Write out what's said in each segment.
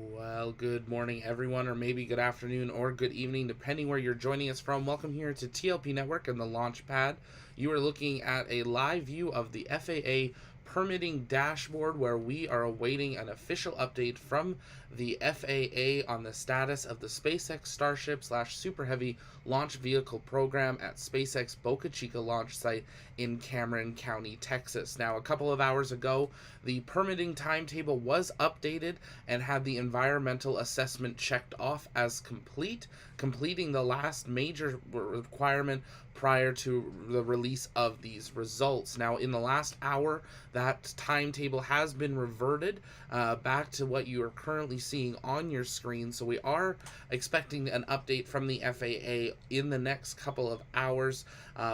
Well, good morning, everyone, or maybe good afternoon or good evening, depending where you're joining us from. Welcome here to TLP Network and the Launch Pad. You are looking at a live view of the FAA permitting dashboard where we are awaiting an official update from the FAA on the status of the SpaceX Starship / Super Heavy launch vehicle program at SpaceX Boca Chica launch site in Cameron County, Texas. Now, a couple of hours ago, the permitting timetable was updated and had the environmental assessment checked off as complete, completing the last major requirement prior to the release of these results. Now, in the last hour, that timetable has been reverted back to what you are currently seeing on your screen. So we are expecting an update from the FAA in the next couple of hours.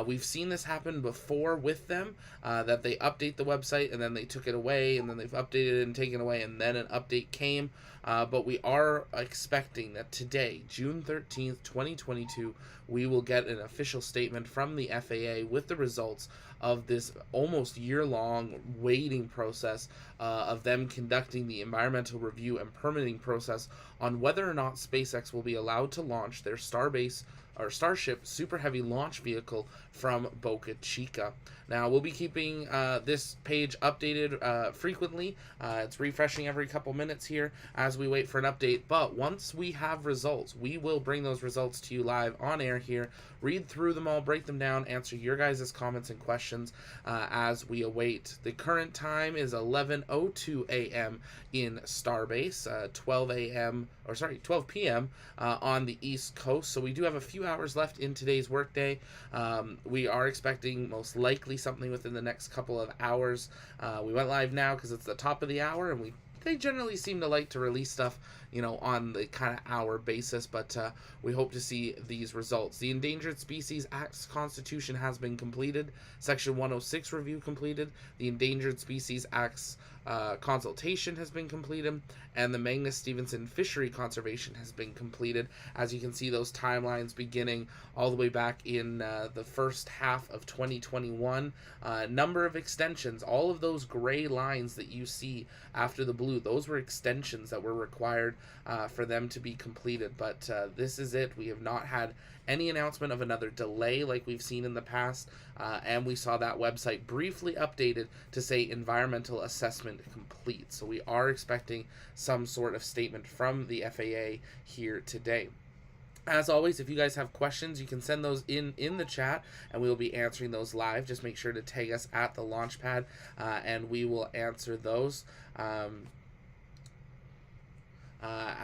We've seen this happen before with them, that they update the website and then they took it away, and then they've updated it and taken it away, and then an update came. But we are expecting that today, June 13th, 2022, we will get an official statement from the FAA with the results of this almost year-long waiting process of them conducting the environmental review and permitting process on whether or not SpaceX will be allowed to launch their Starship Super Heavy launch vehicle from Boca Chica. Now, we'll be keeping this page updated frequently. It's refreshing every couple minutes here as we wait for an update. But once we have results, we will bring those results to you live on air here, read through them all, break them down, answer your guys' comments and questions as we await. The current time is 11:02 a.m. in Starbase, 12 p.m. On the East Coast. So we do have a few hours left in today's workday. We are expecting most likely something within the next couple of hours. We went live now because it's the top of the hour, and they generally seem to like to release stuff, on the kind of hour basis, but we hope to see these results. The Endangered Species Act's Constitution has been completed. Section 106 review completed. The Endangered Species Act's consultation has been completed, and the Magnus Stevenson Fishery Conservation has been completed. As you can see, those timelines beginning all the way back in the first half of 2021. Number of extensions, all of those gray lines that you see after the blue, those were extensions that were required for them to be completed. But this is it. We have not had any announcement of another delay like we've seen in the past, and we saw that website briefly updated to say environmental assessment complete. So we are expecting some sort of statement from the FAA here today. As always, if you guys have questions, you can send those in the chat, and we will be answering those live. Just make sure to tag us at the Launchpad, and we will answer those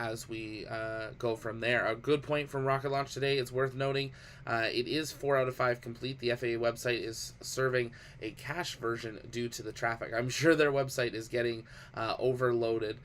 as we go from there. A good point from Rocket Launch today, it's worth noting, it is 4 out of 5 complete. The FAA website is serving a cache version due to the traffic. I'm sure their website is getting overloaded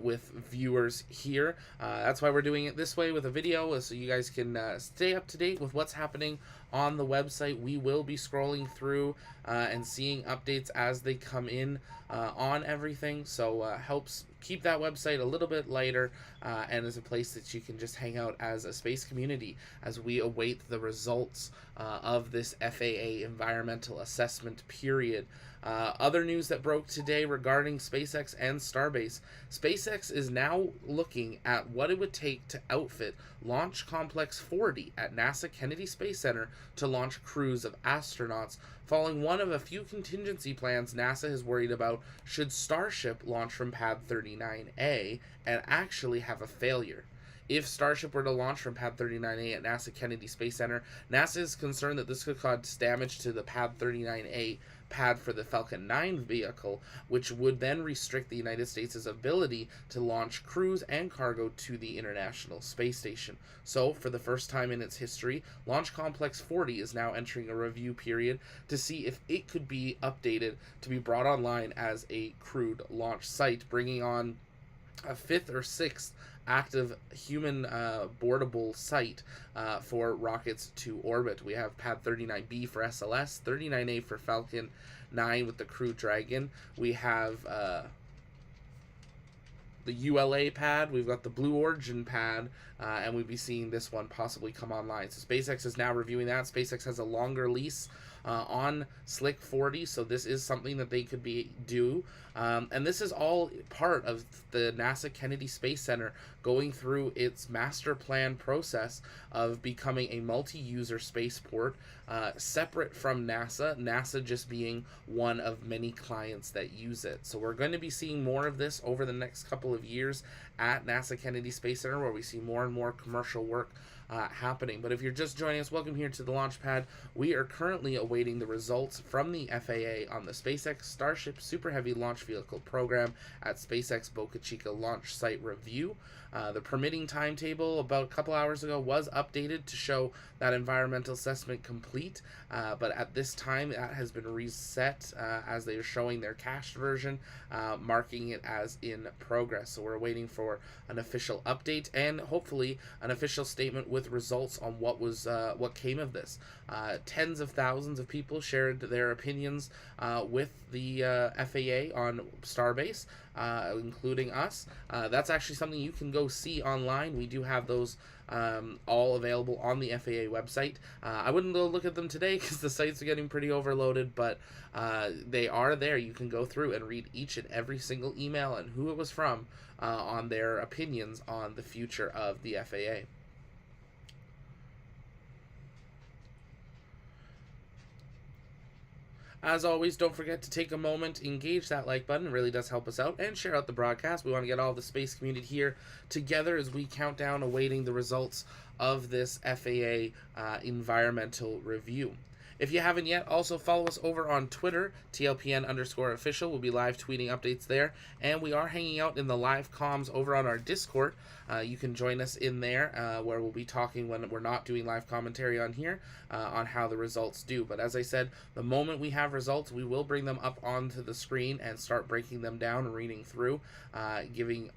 with viewers here. That's why we're doing it this way with a video, so you guys can stay up to date with what's happening on the website. We will be scrolling through and seeing updates as they come in on everything, so helps keep that website a little bit lighter and is a place that you can just hang out as a space community as we await the results of this FAA environmental assessment period. Other news that broke today regarding SpaceX and Starbase. SpaceX is now looking at what it would take to outfit Launch Complex 40 at NASA Kennedy Space Center to launch crews of astronauts, following one of a few contingency plans NASA is worried about should Starship launch from Pad 39A and actually have a failure. If Starship were to launch from Pad 39A at NASA Kennedy Space Center, NASA is concerned that this could cause damage to the Pad 39A pad for the Falcon 9 vehicle, which would then restrict the United States' ability to launch crews and cargo to the International Space Station. So, for the first time in its history, Launch Complex 40 is now entering a review period to see if it could be updated to be brought online as a crewed launch site, bringing on a 5th or 6th active human boardable site for rockets to orbit. We have Pad 39B for SLS, 39A for Falcon 9 with the Crew Dragon. We have the ULA pad, we've got the Blue Origin pad, and we'll be seeing this one possibly come online. So SpaceX is now reviewing that. SpaceX has a longer lease on Slick 40, so this is something that they could do. And this is all part of the NASA Kennedy Space Center going through its master plan process of becoming a multi-user spaceport, separate from NASA just being one of many clients that use it. So we're going to be seeing more of this over the next couple of years at NASA Kennedy Space Center, where we see more and more commercial work happening. But if you're just joining us, welcome here to the launch pad. We are currently awaiting the results from the FAA on the SpaceX Starship Super Heavy Launch Vehicle program at SpaceX Boca Chica launch site review. The permitting timetable about a couple hours ago was updated to show that environmental assessment complete, but at this time that has been reset as they are showing their cached version, marking it as in progress. So we're waiting for an official update and hopefully an official statement with results on what came of this. Tens of thousands of people shared their opinions with the FAA on Starbase, including us. That's actually something you can go see online. We do have those all available on the FAA website. I wouldn't go look at them today because the sites are getting pretty overloaded, but they are there. You can go through and read each and every single email and who it was from on their opinions on the future of the FAA. As always, don't forget to take a moment, engage that like button. It really does help us out, and share out the broadcast. We want to get all the space community here together as we count down, awaiting the results of this FAA environmental review. If you haven't yet, also follow us over on Twitter, TLPN_official. We'll be live tweeting updates there. And we are hanging out in the live comms over on our Discord. You can join us in there where we'll be talking when we're not doing live commentary on here on how the results do. But as I said, the moment we have results, we will bring them up onto the screen and start breaking them down and reading through, giving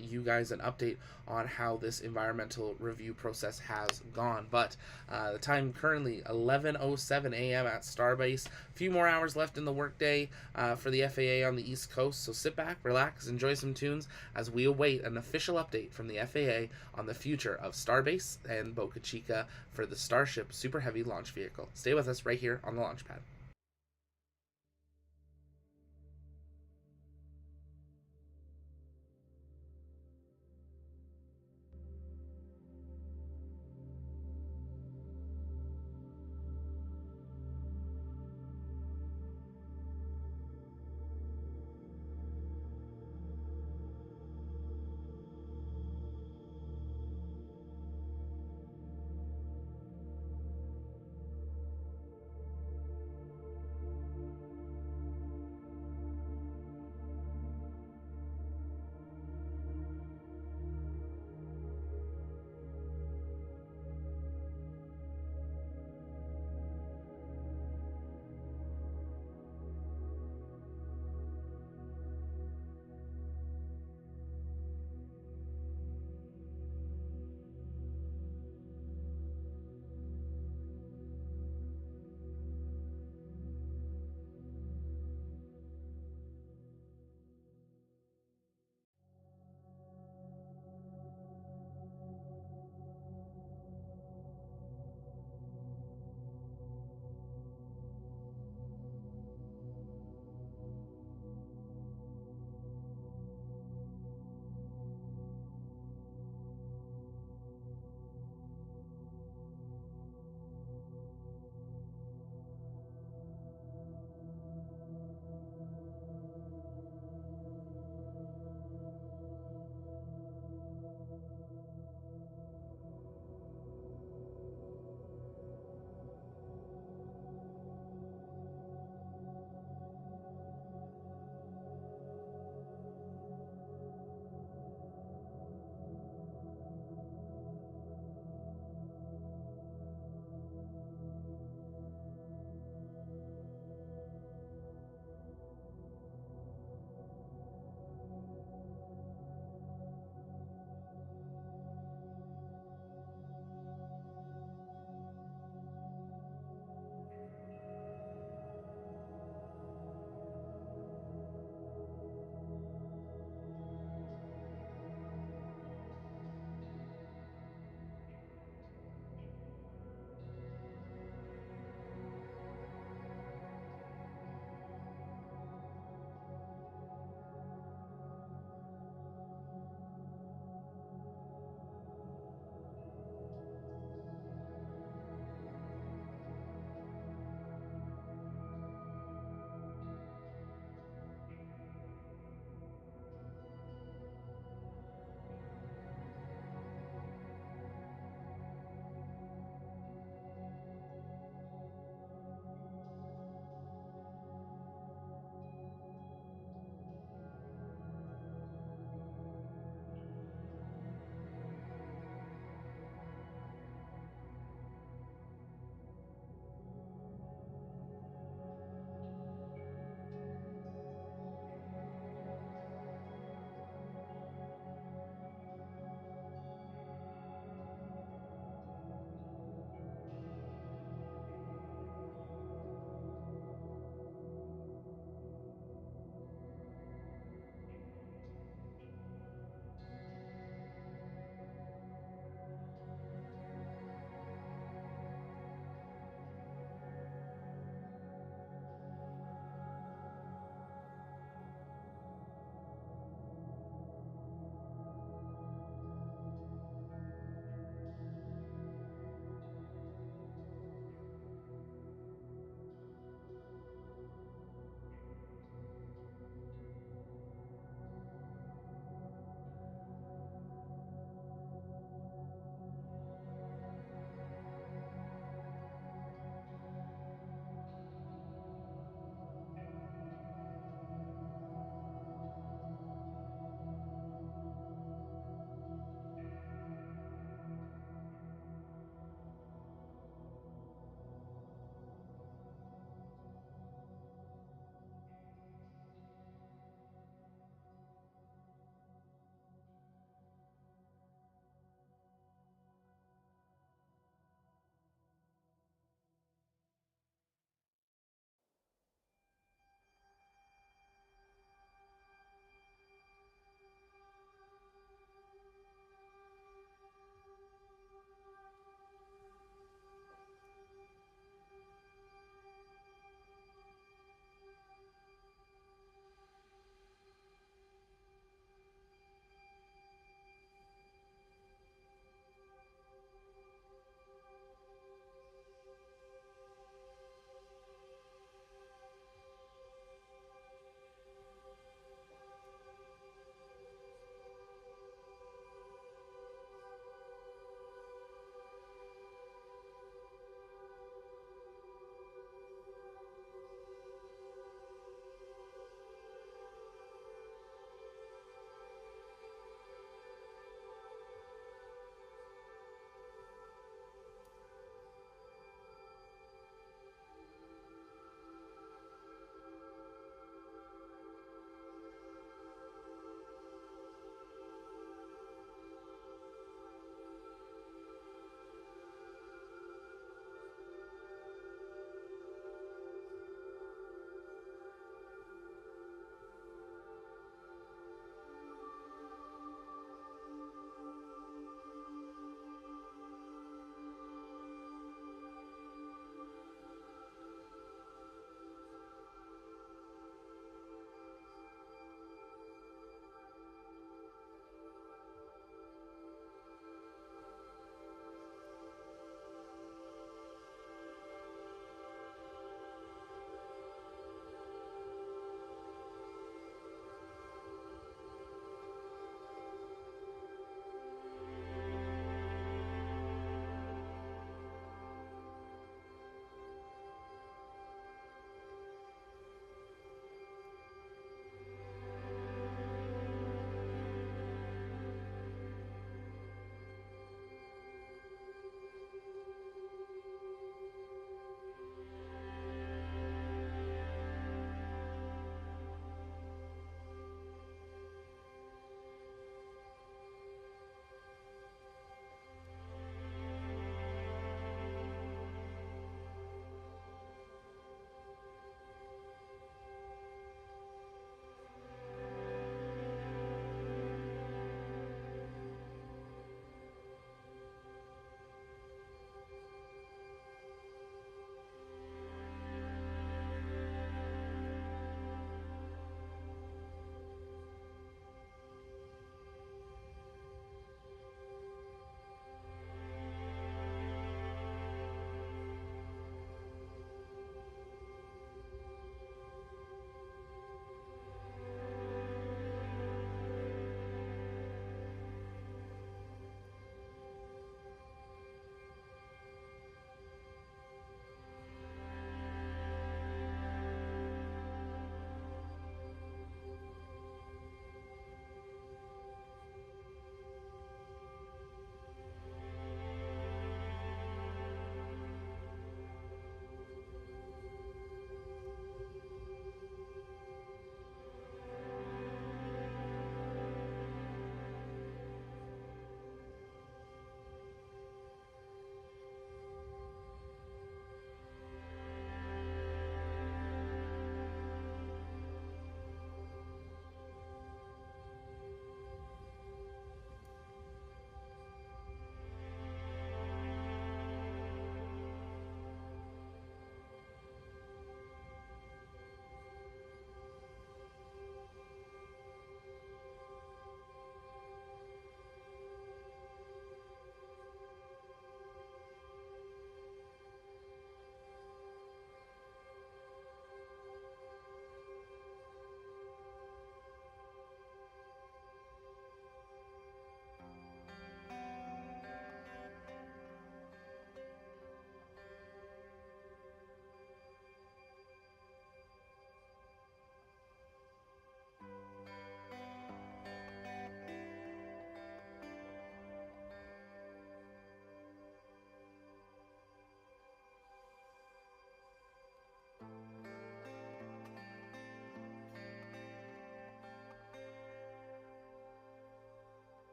you guys an update on how this environmental review process has gone. But the time currently 11:07 a.m. at Starbase. A few more hours left in the workday for the FAA on the East Coast. So sit back, relax, enjoy some tunes as we await an official update from the FAA on the future of Starbase and Boca Chica for the Starship Super Heavy Launch Vehicle. Stay with us right here on the launch pad.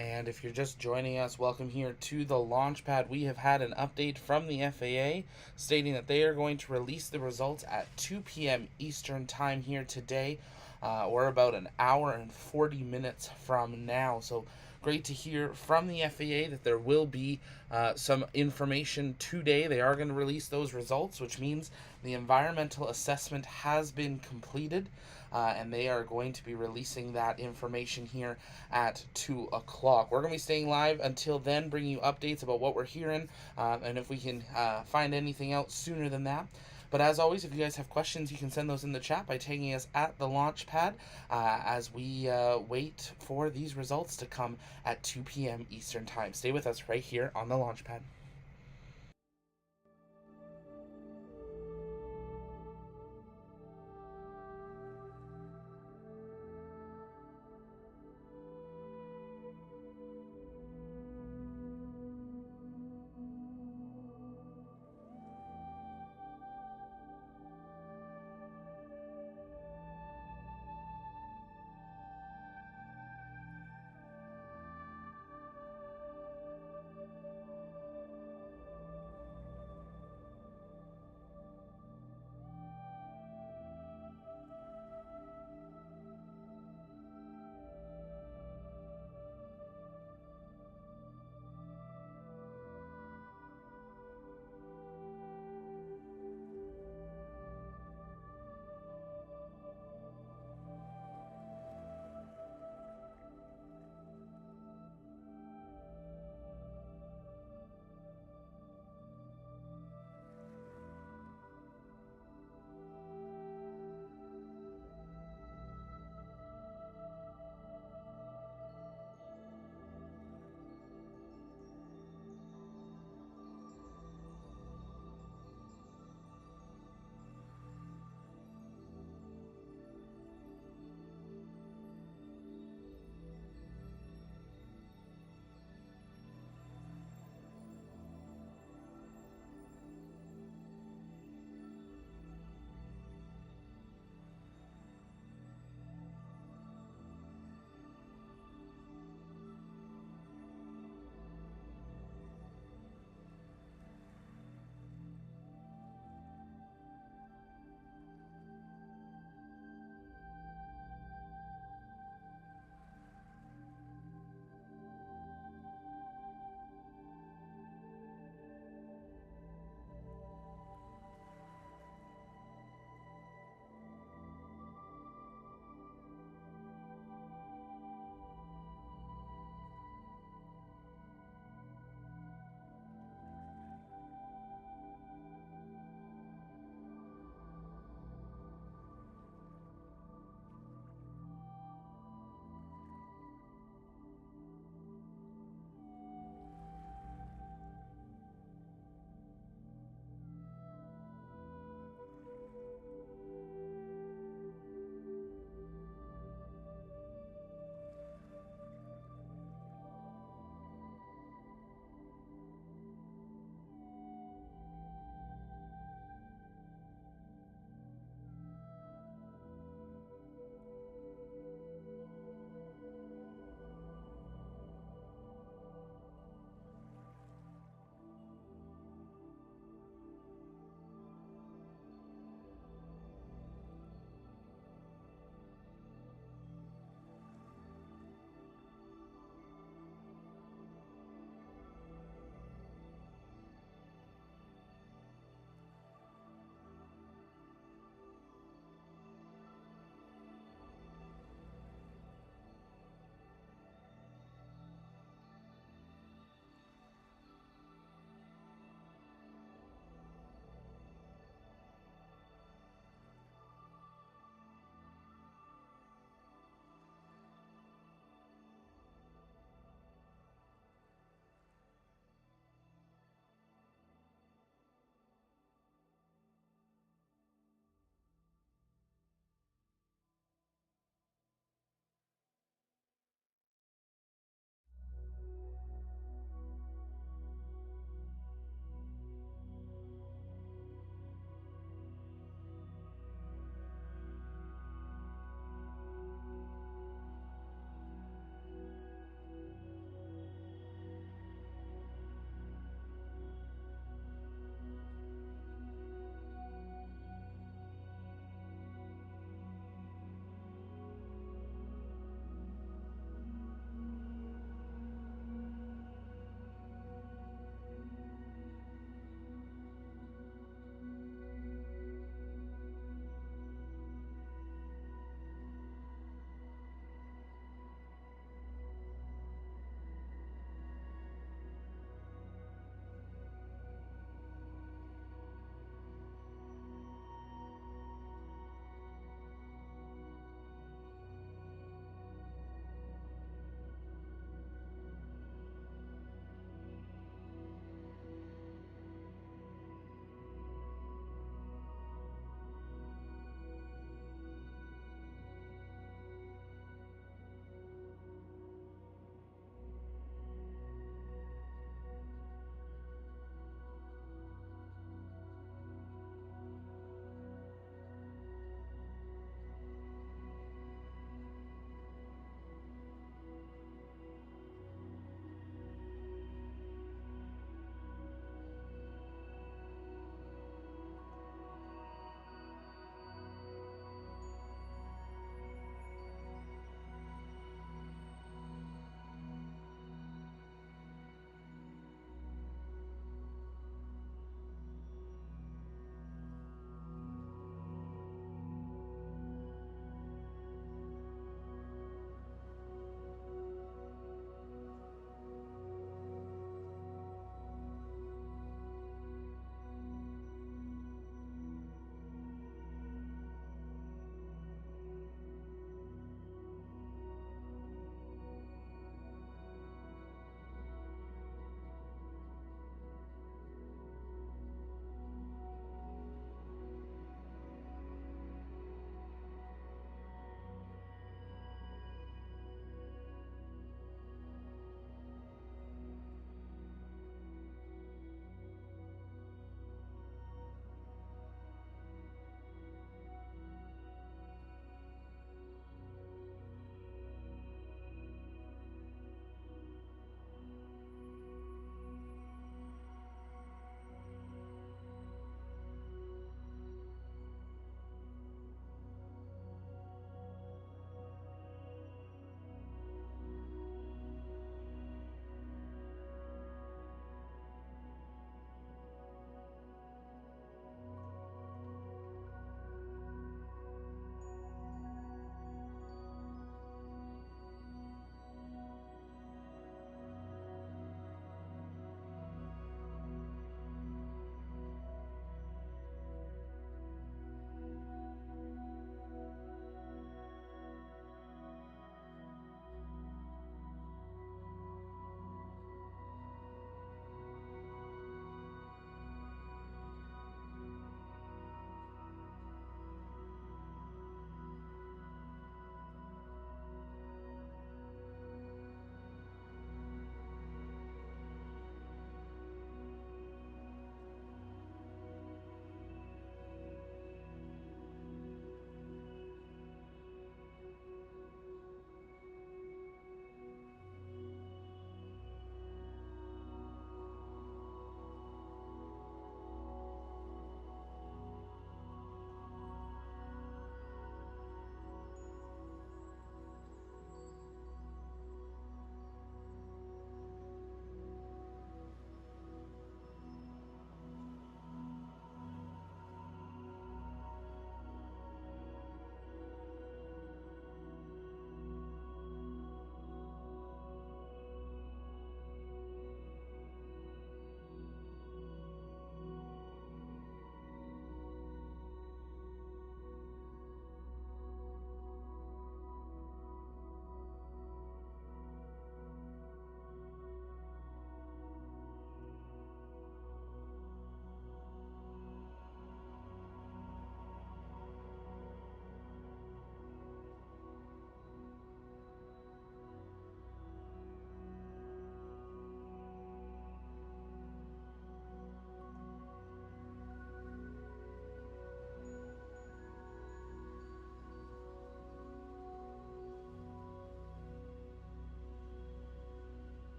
And if you're just joining us, welcome here to the launch pad. We have had an update from the FAA stating that they are going to release the results at 2 p.m. Eastern Time here today, or about an hour and 40 minutes from now. So great to hear from the FAA that there will be some information today. They are going to release those results, which means the environmental assessment has been completed. And they are going to be releasing that information here at 2 o'clock. We're going to be staying live until then, bringing you updates about what we're hearing, and if we can find anything out sooner than that. But as always, if you guys have questions, you can send those in the chat by tagging us at the launch pad as we wait for these results to come at 2 p.m. Eastern Time. Stay with us right here on the launch pad.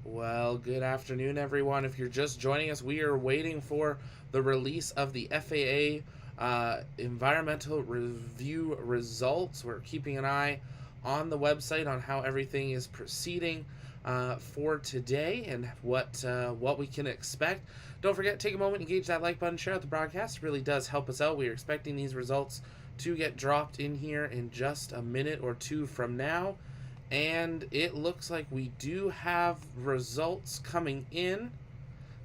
Well, good afternoon, everyone. If you're just joining us, we are waiting for the release of the FAA environmental review results. We're keeping an eye on the website on how everything is proceeding for today and what we can expect. Don't forget, take a moment, engage that like button, share out the broadcast. It really does help us out. We are expecting these results to get dropped in here in just a minute or two from now. And it looks like we do have results coming in.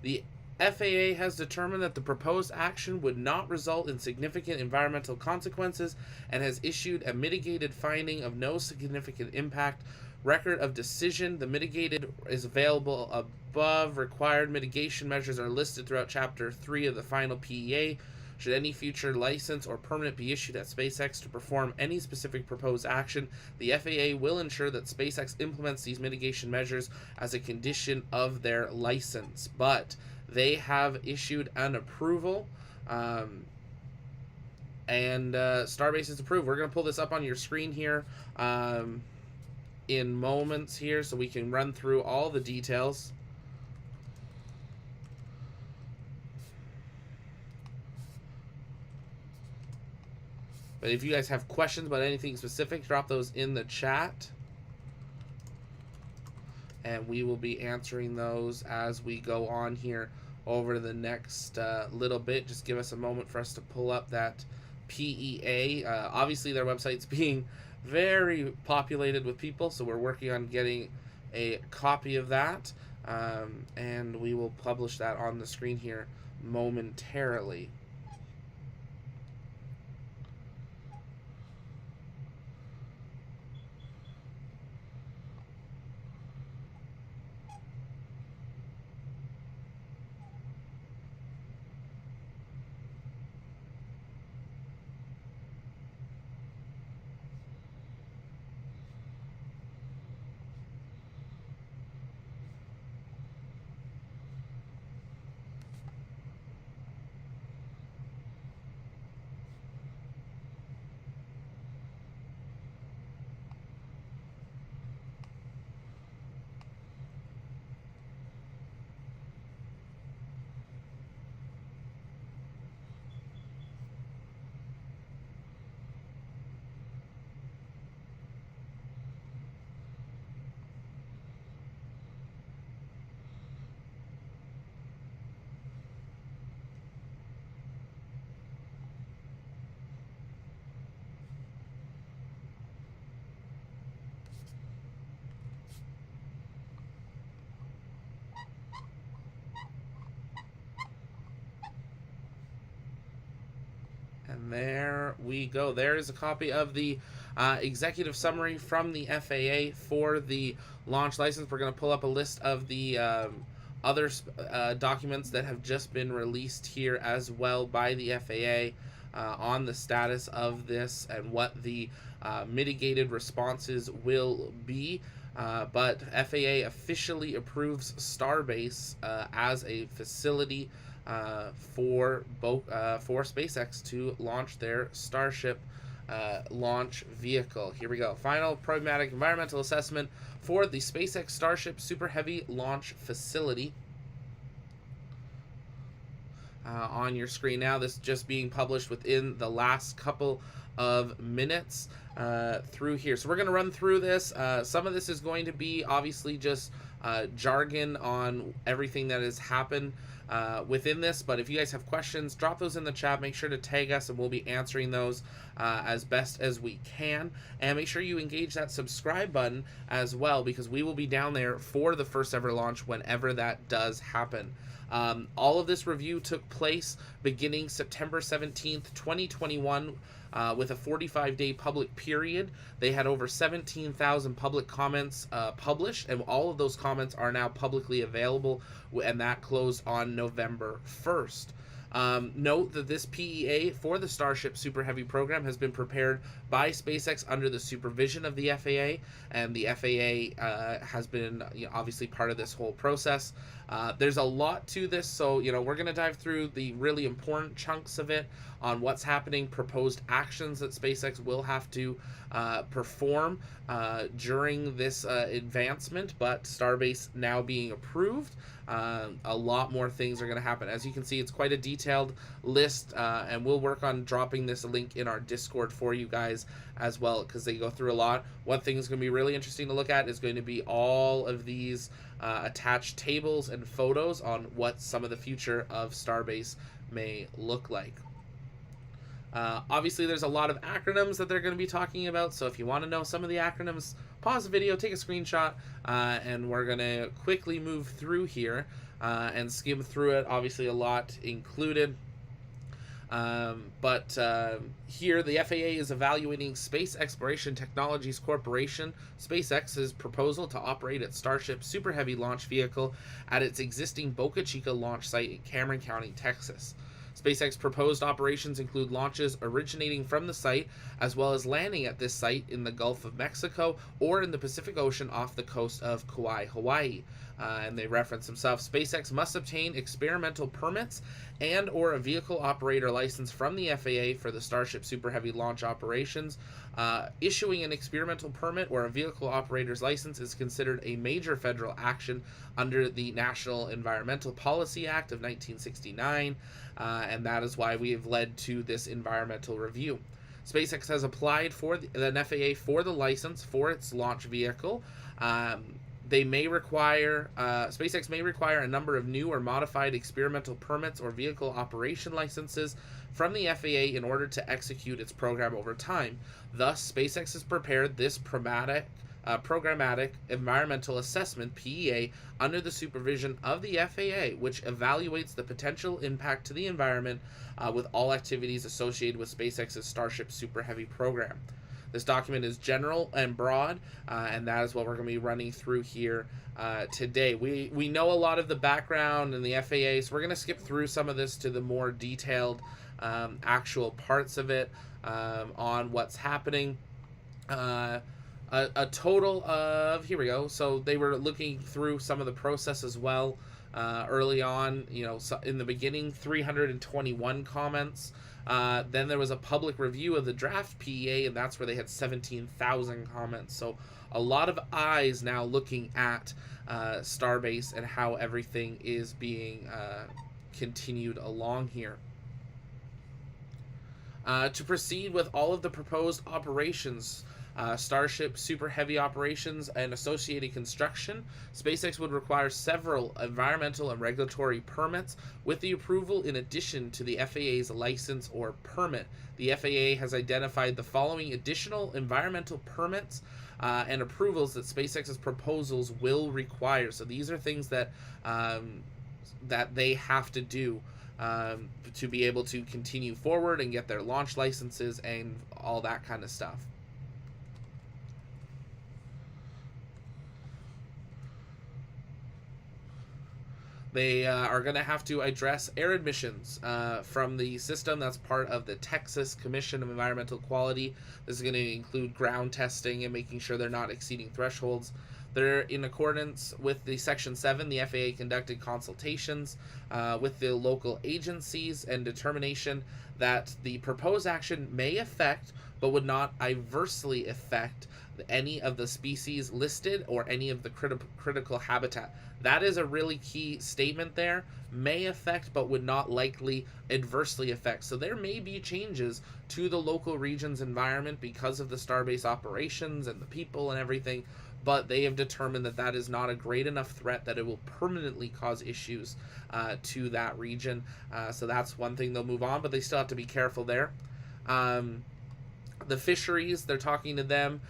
The FAA has determined that the proposed action would not result in significant environmental consequences and has issued a mitigated finding of no significant impact. Record of decision. The mitigated is available above. Required mitigation measures are listed throughout Chapter 3 of the final PEA. Should any future license or permit be issued at SpaceX to perform any specific proposed action, the FAA will ensure that SpaceX implements these mitigation measures as a condition of their license. But they have issued an approval, and Starbase is approved. We're going to pull this up on your screen here in moments here so we can run through all the details. But if you guys have questions about anything specific, drop those in the chat. And we will be answering those as we go on here over the next little bit. Just give us a moment for us to pull up that PEA. Obviously, their website's being very populated with people, so we're working on getting a copy of that. And we will publish that on the screen here momentarily. And there we go. There is a copy of the executive summary from the FAA for the launch license. We're going to pull up a list of the other documents that have just been released here as well by the FAA on the status of this and what the mitigated responses will be. But FAA officially approves Starbase as a facility for SpaceX to launch their Starship launch vehicle. Here we go. Final pragmatic environmental assessment for the SpaceX Starship Super Heavy launch facility. On your screen now. This is just being published within the last couple of minutes through here. So we're going to run through this. Some of this is going to be obviously just jargon on everything that has happened within this, but if you guys have questions, drop those in the chat. Make sure to tag us and we'll be answering those as best as we can. And make sure you engage that subscribe button as well, because we will be down there for the first ever launch whenever that does happen. All of this review took place beginning September 17th, 2021, with a 45-day public period. They had over 17,000 public comments published, and all of those comments are now publicly available, and that closed on November 1st. Note that this PEA for the Starship Super Heavy program has been prepared by SpaceX under the supervision of the FAA, and the FAA has been obviously part of this whole process. There's a lot to this, so we're going to dive through the really important chunks of it on what's happening, proposed actions that SpaceX will have to perform during this advancement, but Starbase now being approved. A lot more things are going to happen. As you can see, it's quite a detailed list, and we'll work on dropping this link in our Discord for you guys as well, because they go through a lot. One thing that's going to be really interesting to look at is going to be all of these attached tables and photos on what some of the future of Starbase may look like. Obviously, there's a lot of acronyms that they're going to be talking about, so if you want to know some of the acronyms, pause the video, take a screenshot, and we're going to quickly move through here and skim through it. Obviously, a lot included. But here, the FAA is evaluating Space Exploration Technologies Corporation, SpaceX's proposal to operate its Starship Super Heavy launch vehicle at its existing Boca Chica launch site in Cameron County, Texas. SpaceX proposed operations include launches originating from the site, as well as landing at this site in the Gulf of Mexico or in the Pacific Ocean off the coast of Kauai, Hawaii. And they reference themselves. SpaceX must obtain experimental permits and or a vehicle operator license from the FAA for the Starship Super Heavy launch operations. Issuing an experimental permit or a vehicle operator's license is considered a major federal action under the National Environmental Policy Act of 1969, and that is why we have led to this environmental review. SpaceX has applied for an FAA for the license for its launch vehicle. SpaceX may require a number of new or modified experimental permits or vehicle operation licenses from the FAA in order to execute its program over time. Thus, SpaceX has prepared this programmatic environmental assessment (PEA) under the supervision of the FAA, which evaluates the potential impact to the environment with all activities associated with SpaceX's Starship Super Heavy program. This document is general and broad, and that is what we're going to be running through here today. We know a lot of the background and the FAA, so we're going to skip through some of this to the more detailed actual parts of it on what's happening. A total of, here we go, so they were looking through some of the process as well early on, so in the beginning, 321 comments. Then there was a public review of the draft PEA, and that's where they had 17,000 comments. So a lot of eyes now looking at Starbase and how everything is being continued along here. To proceed with all of the proposed operations, Starship Super Heavy operations and associated construction, SpaceX would require several environmental and regulatory permits with the approval in addition to the FAA's license or permit. The FAA has identified the following additional environmental permits and approvals that SpaceX's proposals will require. So these are things that that they have to do to be able to continue forward and get their launch licenses and all that kind of stuff. They are going to have to address air emissions from the system. That's part of the Texas Commission of Environmental Quality. This is going to include ground testing and making sure they're not exceeding thresholds. They're in accordance with the Section 7. The FAA conducted consultations with the local agencies and determination that the proposed action may affect but would not adversely affect any of the species listed or any of the critical habitat. That is a really key statement there. May affect but would not likely adversely affect. So there may be changes to the local region's environment because of the Starbase operations and the people and everything, but they have determined that that is not a great enough threat that it will permanently cause issues to that region. So that's one thing they'll move on, but they still have to be careful there. The fisheries, they're talking to them.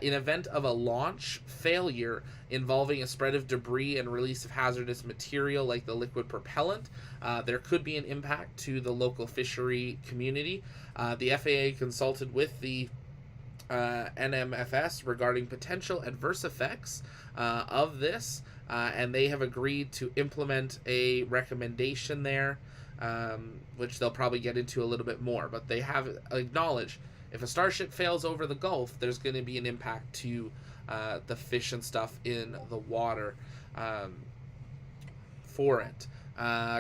In event of a launch failure involving a spread of debris and release of hazardous material like the liquid propellant, there could be an impact to the local fishery community. The FAA consulted with the NMFS regarding potential adverse effects of this, and they have agreed to implement a recommendation there, which they'll probably get into a little bit more, but they have acknowledged if a Starship fails over the Gulf, there's going to be an impact to the fish and stuff in the water. for it.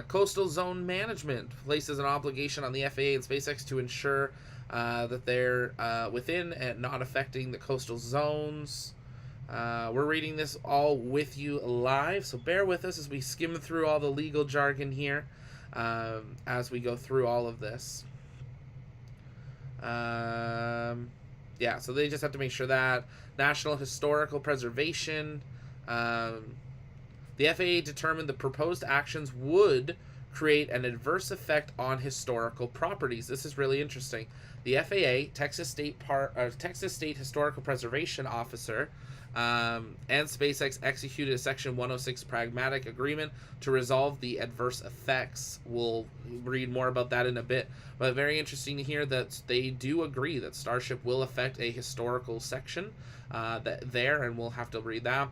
Coastal zone management places an obligation on the FAA and SpaceX to ensure that they're within and not affecting the coastal zones. We're reading this all with you live, so bear with us as we skim through all the legal jargon here as we go through all of this. Yeah, so they just have to make sure that National Historical Preservation, the FAA determined the proposed actions would create an adverse effect on historical properties. This is really interesting. The FAA, Texas State Historical Preservation Officer, and SpaceX executed a Section 106 pragmatic agreement to resolve the adverse effects. We'll read more about that in a bit, but very interesting to hear that they do agree that Starship will affect a historical section there, and we'll have to read that.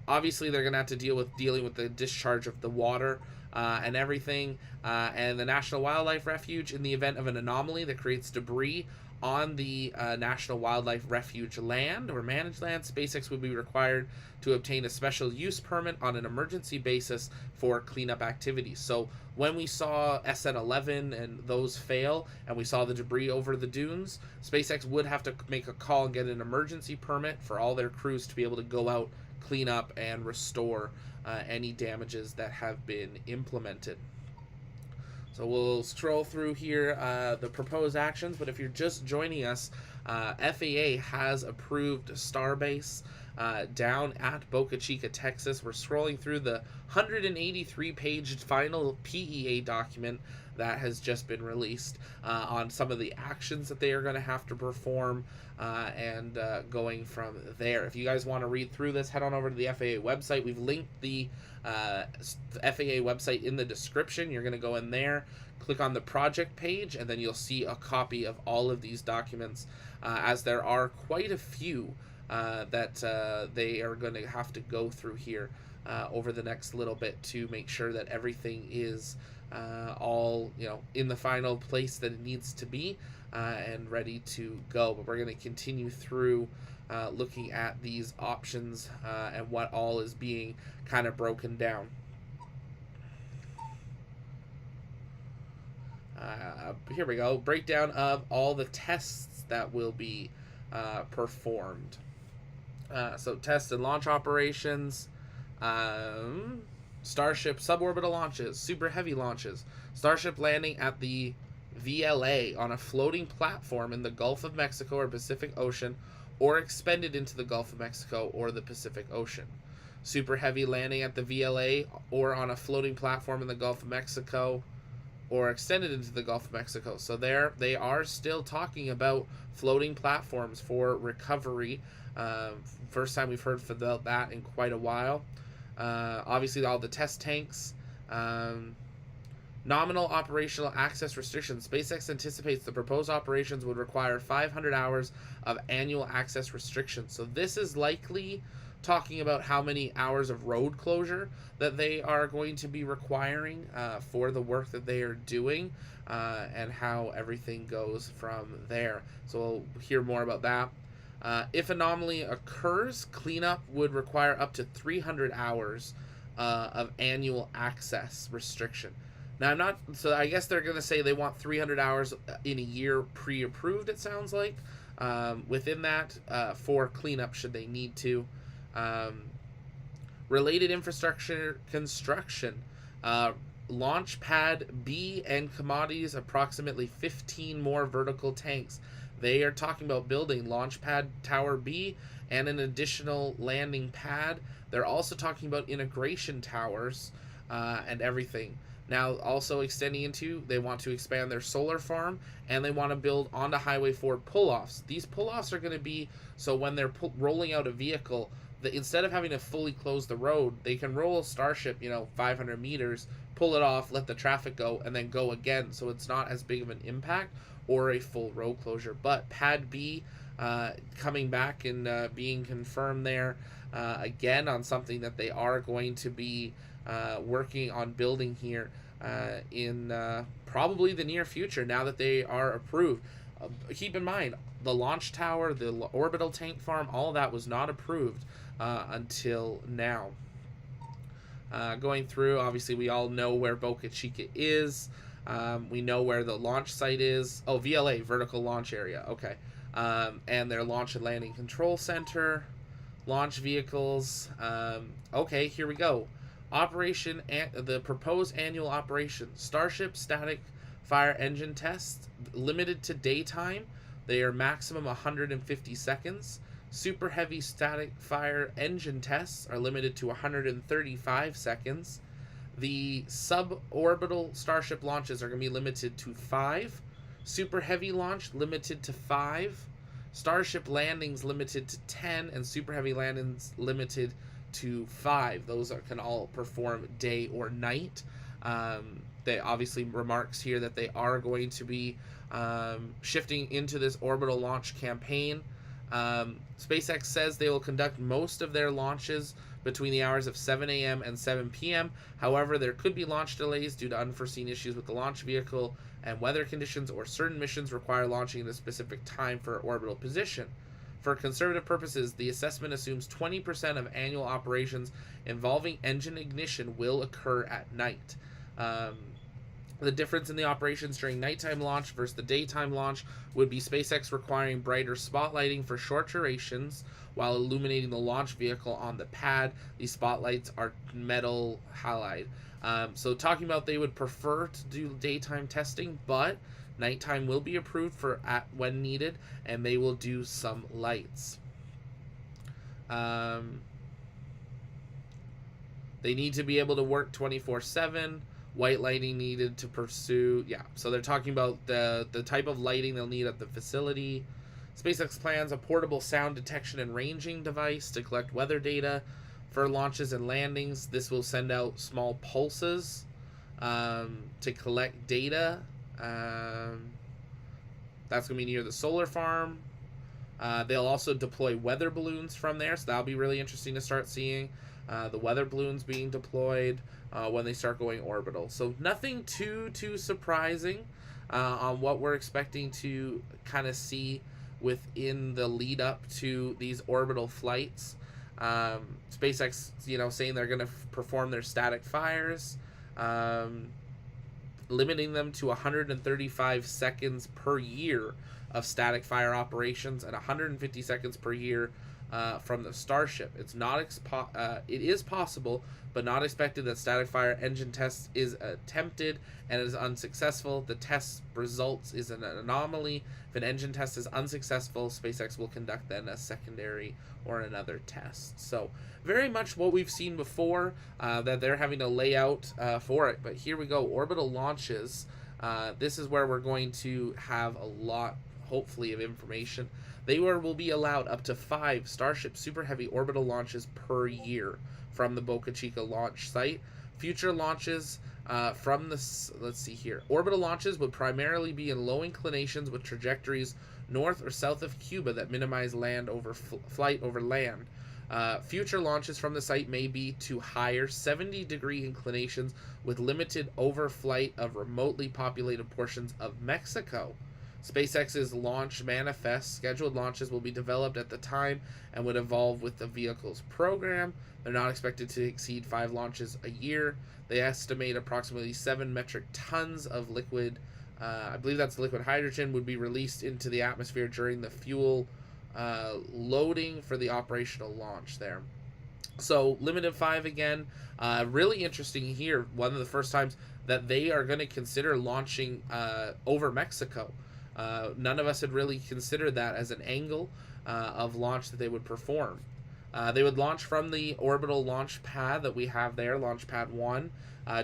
Obviously, they're going to have to dealing with the discharge of the water and everything, and the National Wildlife Refuge in the event of an anomaly that creates debris on the National Wildlife Refuge land or managed land. SpaceX would be required to obtain a special use permit on an emergency basis for cleanup activities. So when we saw SN11 and those fail, and we saw the debris over the dunes, SpaceX would have to make a call and get an emergency permit for all their crews to be able to go out, clean up, and restore any damages that have been implemented. So we'll scroll through here the proposed actions, but if you're just joining us, FAA has approved Starbase down at Boca Chica, Texas. We're scrolling through the 183-page final PEA document that has just been released on some of the actions that they are going to have to perform and going from there. If you guys want to read through this, head on over to the FAA website. We've linked the FAA website in the description. You're going to go in there, click on the project page, and then you'll see a copy of all of these documents, as there are quite a few that they are going to have to go through here over the next little bit to make sure that everything is all in the final place that it needs to be and ready to go. But we're going to continue through looking at these options and what all is being kind of broken down. Here we go. Breakdown of all the tests that will be performed. So tests and launch operations. Starship suborbital launches, super heavy launches. Starship landing at the VLA on a floating platform in the Gulf of Mexico or Pacific Ocean, or expended into the Gulf of Mexico or the Pacific Ocean. Super heavy landing at the VLA or on a floating platform in the Gulf of Mexico or extended into the Gulf of Mexico. So there they are still talking about floating platforms for recovery. First time we've heard about that in quite a while. Obviously all the test tanks. Nominal operational access restrictions. SpaceX anticipates the proposed operations would require 500 hours of annual access restrictions. So this is likely talking about how many hours of road closure that they are going to be requiring for the work that they are doing, and how everything goes from there. So we'll hear more about that. If anomaly occurs, cleanup would require up to 300 hours of annual access restriction. Now, so I guess they're going to say they want 300 hours in a year pre-approved, it sounds like, within that for cleanup should they need to. Related infrastructure construction. Launch pad B and commodities, approximately 15 more vertical tanks. They are talking about building launch pad tower B and an additional landing pad. They're also talking about integration towers and everything. Now, also extending into, they want to expand their solar farm, and they want to build onto Highway 4 pull-offs. These pull-offs are going to be, so when they're rolling out a vehicle, instead of having to fully close the road, they can roll a Starship, 500 meters, pull it off, let the traffic go, and then go again. So it's not as big of an impact or a full road closure. But Pad B coming back and being confirmed there again on something that they are going to be working on building here in probably the near future now that they are approved. Keep in mind, the launch tower, the orbital tank farm, all of that was not approved until now. Going through, obviously, we all know where Boca Chica is. We know where the launch site is. Oh, VLA, Vertical Launch Area. Okay. And their Launch and Landing Control Center, launch vehicles. Okay, here we go. Operation and the proposed annual operation: Starship static fire engine tests, limited to daytime. They are maximum 150 seconds. Super heavy static fire engine tests are limited to 135 seconds. The suborbital Starship launches are going to be limited to 5. Super heavy launch limited to 5. Starship landings limited to 10, and super heavy landings limited to 5. Those can all perform day or night. They obviously remarks here that they are going to be shifting into this orbital launch campaign. SpaceX says they will conduct most of their launches between the hours of 7 a.m. and 7 p.m. However, there could be launch delays due to unforeseen issues with the launch vehicle and weather conditions, or certain missions require launching at a specific time for orbital position. For conservative purposes, the assessment assumes 20% of annual operations involving engine ignition will occur at night. The difference in the operations during nighttime launch versus the daytime launch would be SpaceX requiring brighter spotlighting for short durations while illuminating the launch vehicle on the pad. These spotlights are metal halide. So talking about they would prefer to do daytime testing, but nighttime will be approved for when needed, and they will do some lights. They need to be able to work 24/7. White lighting needed to pursue. Yeah, so they're talking about the type of lighting they'll need at the facility. SpaceX plans a portable sound detection and ranging device to collect weather data for launches and landings. This will send out small pulses to collect data. That's going to be near the solar farm. They'll also deploy weather balloons from there, so that'll be really interesting to start seeing the weather balloons being deployed when they start going orbital. So nothing too surprising on what we're expecting to kind of see within the lead up to these orbital flights. SpaceX, saying they're going to perform their static fires, limiting them to 135 seconds per year of static fire operations and 150 seconds per year from the Starship. It is possible, but not expected, that static fire engine test is attempted and is unsuccessful. The test results is an anomaly. If an engine test is unsuccessful, SpaceX will conduct then a secondary or another test. So very much what we've seen before, that they're having to lay out for it. But here we go, orbital launches. This is where we're going to have a lot, hopefully, of information. They will be allowed up to 5 Starship Super Heavy orbital launches per year from the Boca Chica launch site. Future launches from this, let's see here. Orbital launches would primarily be in low inclinations with trajectories north or south of Cuba that minimize flight over land. Future launches from the site may be to higher 70-degree inclinations with limited overflight of remotely populated portions of Mexico. SpaceX's launch manifest scheduled launches will be developed at the time and would evolve with the vehicle's program. They're not expected to exceed 5 launches a year. They estimate approximately 7 metric tons of liquid, I believe that's liquid hydrogen, would be released into the atmosphere during the fuel loading for the operational launch there. So limited 5 again. Really interesting here. One of the first times that they are going to consider launching over Mexico. None of us had really considered that as an angle of launch that they would perform. They would launch from the orbital launch pad that we have there, Launch Pad 1.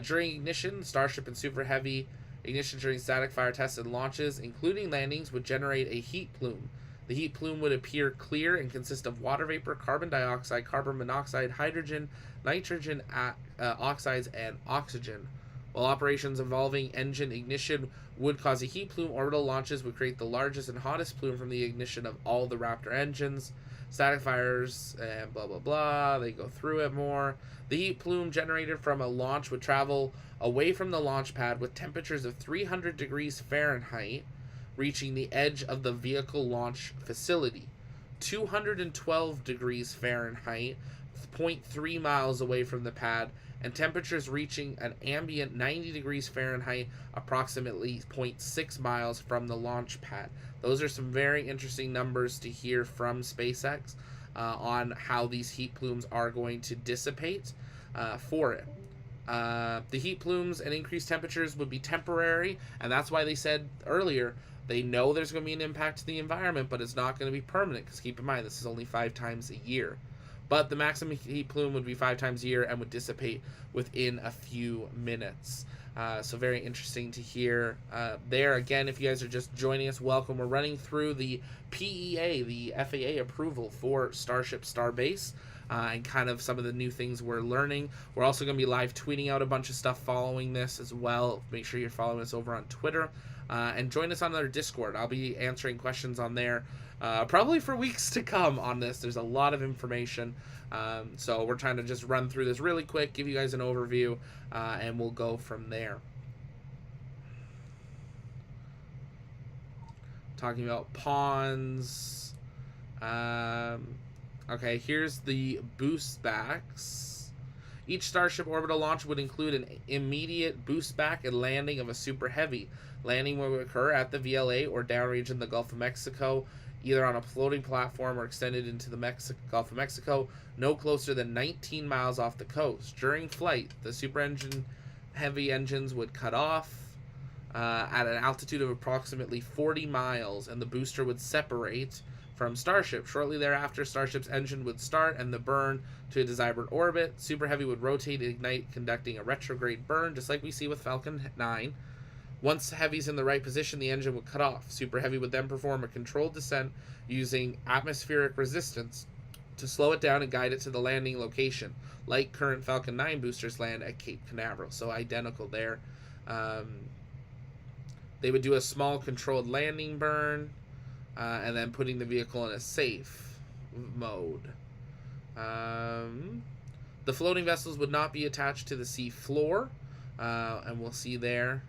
During ignition, Starship and Super Heavy ignition during static fire tests and launches, including landings, would generate a heat plume. The heat plume would appear clear and consist of water vapor, carbon dioxide, carbon monoxide, hydrogen, nitrogen oxides, and oxygen. While operations involving engine ignition would cause a heat plume, orbital launches would create the largest and hottest plume from the ignition of all the Raptor engines. Static fires and blah blah blah, they go through it more. The heat plume generated from a launch would travel away from the launch pad with temperatures of 300 degrees Fahrenheit, reaching the edge of the vehicle launch facility. 212 degrees Fahrenheit, 0.3 miles away from the pad, and temperatures reaching an ambient 90 degrees Fahrenheit, approximately 0.6 miles from the launch pad. Those are some very interesting numbers to hear from SpaceX on how these heat plumes are going to dissipate for it. The heat plumes and increased temperatures would be temporary, and that's why they said earlier they know there's going to be an impact to the environment, but it's not going to be permanent, because keep in mind, this is only 5 times a year. But the maximum heat plume would be 5 times a year and would dissipate within a few minutes. So very interesting to hear there. Again, if you guys are just joining us, welcome. We're running through the PEA, the FAA approval for Starship Starbase. And kind of some of the new things we're learning. We're also going to be live tweeting out a bunch of stuff following this as well. Make sure you're following us over on Twitter. And join us on our Discord. I'll be answering questions on there probably for weeks to come on this. There's a lot of information. So we're trying to just run through this really quick, give you guys an overview, and we'll go from there. Talking about ponds. Okay, here's the boost backs. Each Starship orbital launch would include an immediate boost back and landing of a Super Heavy. Landing will occur at the VLA or downrange in the Gulf of Mexico, either on a floating platform or extended into the Gulf of Mexico, no closer than 19 miles off the coast. During flight, the Super Heavy engines would cut off at an altitude of approximately 40 miles, and the booster would separate from Starship. Shortly thereafter, Starship's engine would start and the burn to a desired orbit. Super Heavy would rotate and ignite, conducting a retrograde burn, just like we see with Falcon 9. Once Heavy's in the right position, the engine would cut off. Super Heavy would then perform a controlled descent using atmospheric resistance to slow it down and guide it to the landing location, like current Falcon 9 boosters land at Cape Canaveral. So identical there. They would do a small controlled landing burn, and then putting the vehicle in a safe mode. The floating vessels would not be attached to the sea floor, and we'll see there.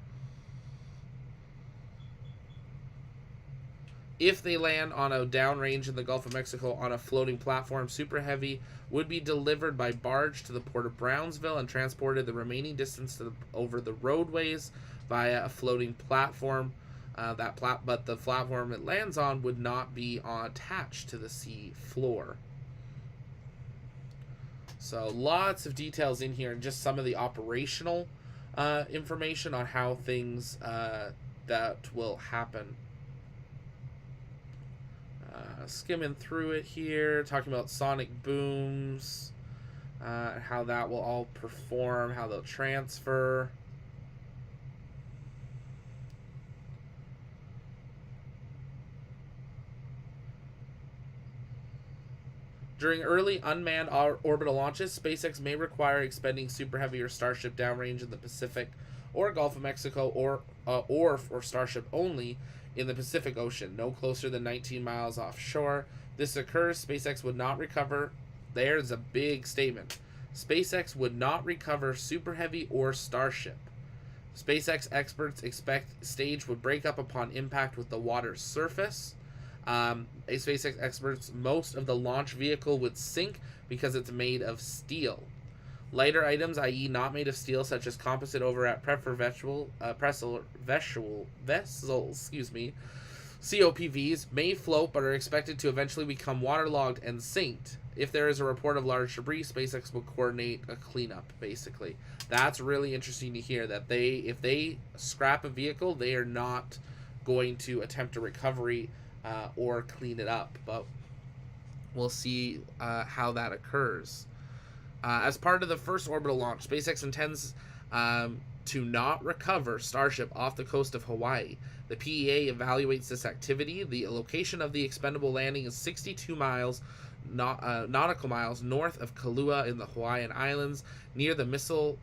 If they land on a downrange in the Gulf of Mexico on a floating platform, Super Heavy would be delivered by barge to the port of Brownsville and transported the remaining distance over the roadways via a floating platform. But the platform it lands on would not be attached to the sea floor. So lots of details in here, and just some of the operational information on how things that will happen. Skimming through it here, talking about sonic booms, how that will all perform, how they'll transfer. During early unmanned orbital launches, SpaceX may require expending Super Heavy or Starship downrange in the Pacific or Gulf of Mexico, or for Starship only in the Pacific Ocean, no closer than 19 miles offshore. This occurs, SpaceX would not recover. There's a big statement. SpaceX would not recover Super Heavy or Starship. SpaceX experts expect stage would break up upon impact with the water's surface. SpaceX experts, most of the launch vehicle would sink because it's made of steel. Lighter items, i.e. not made of steel, such as composite overwrap vessels, COPVs, may float but are expected to eventually become waterlogged and sink. If there is a report of large debris, SpaceX will coordinate a cleanup, basically. That's really interesting to hear, that if they scrap a vehicle, they are not going to attempt a recovery or clean it up, but we'll see how that occurs. As part of the first orbital launch, SpaceX intends to not recover Starship off the coast of Hawaii. The PEA evaluates this activity. The location of the expendable landing is 62 nautical miles north of Kailua in the Hawaiian Islands, near the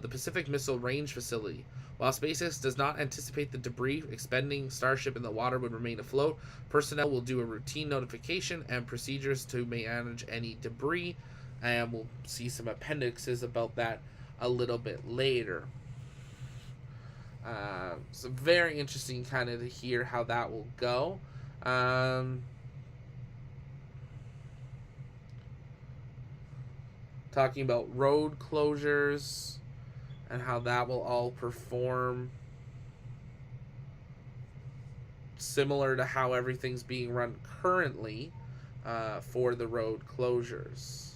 Pacific Missile Range Facility. While SpaceX does not anticipate the debris expending Starship in the water would remain afloat, personnel will do a routine notification and procedures to manage any debris, and we'll see some appendixes about that a little bit later. So very interesting kind of to hear how that will go. Talking talking about road closures and how that will all perform similar to how everything's being run currently for the road closures.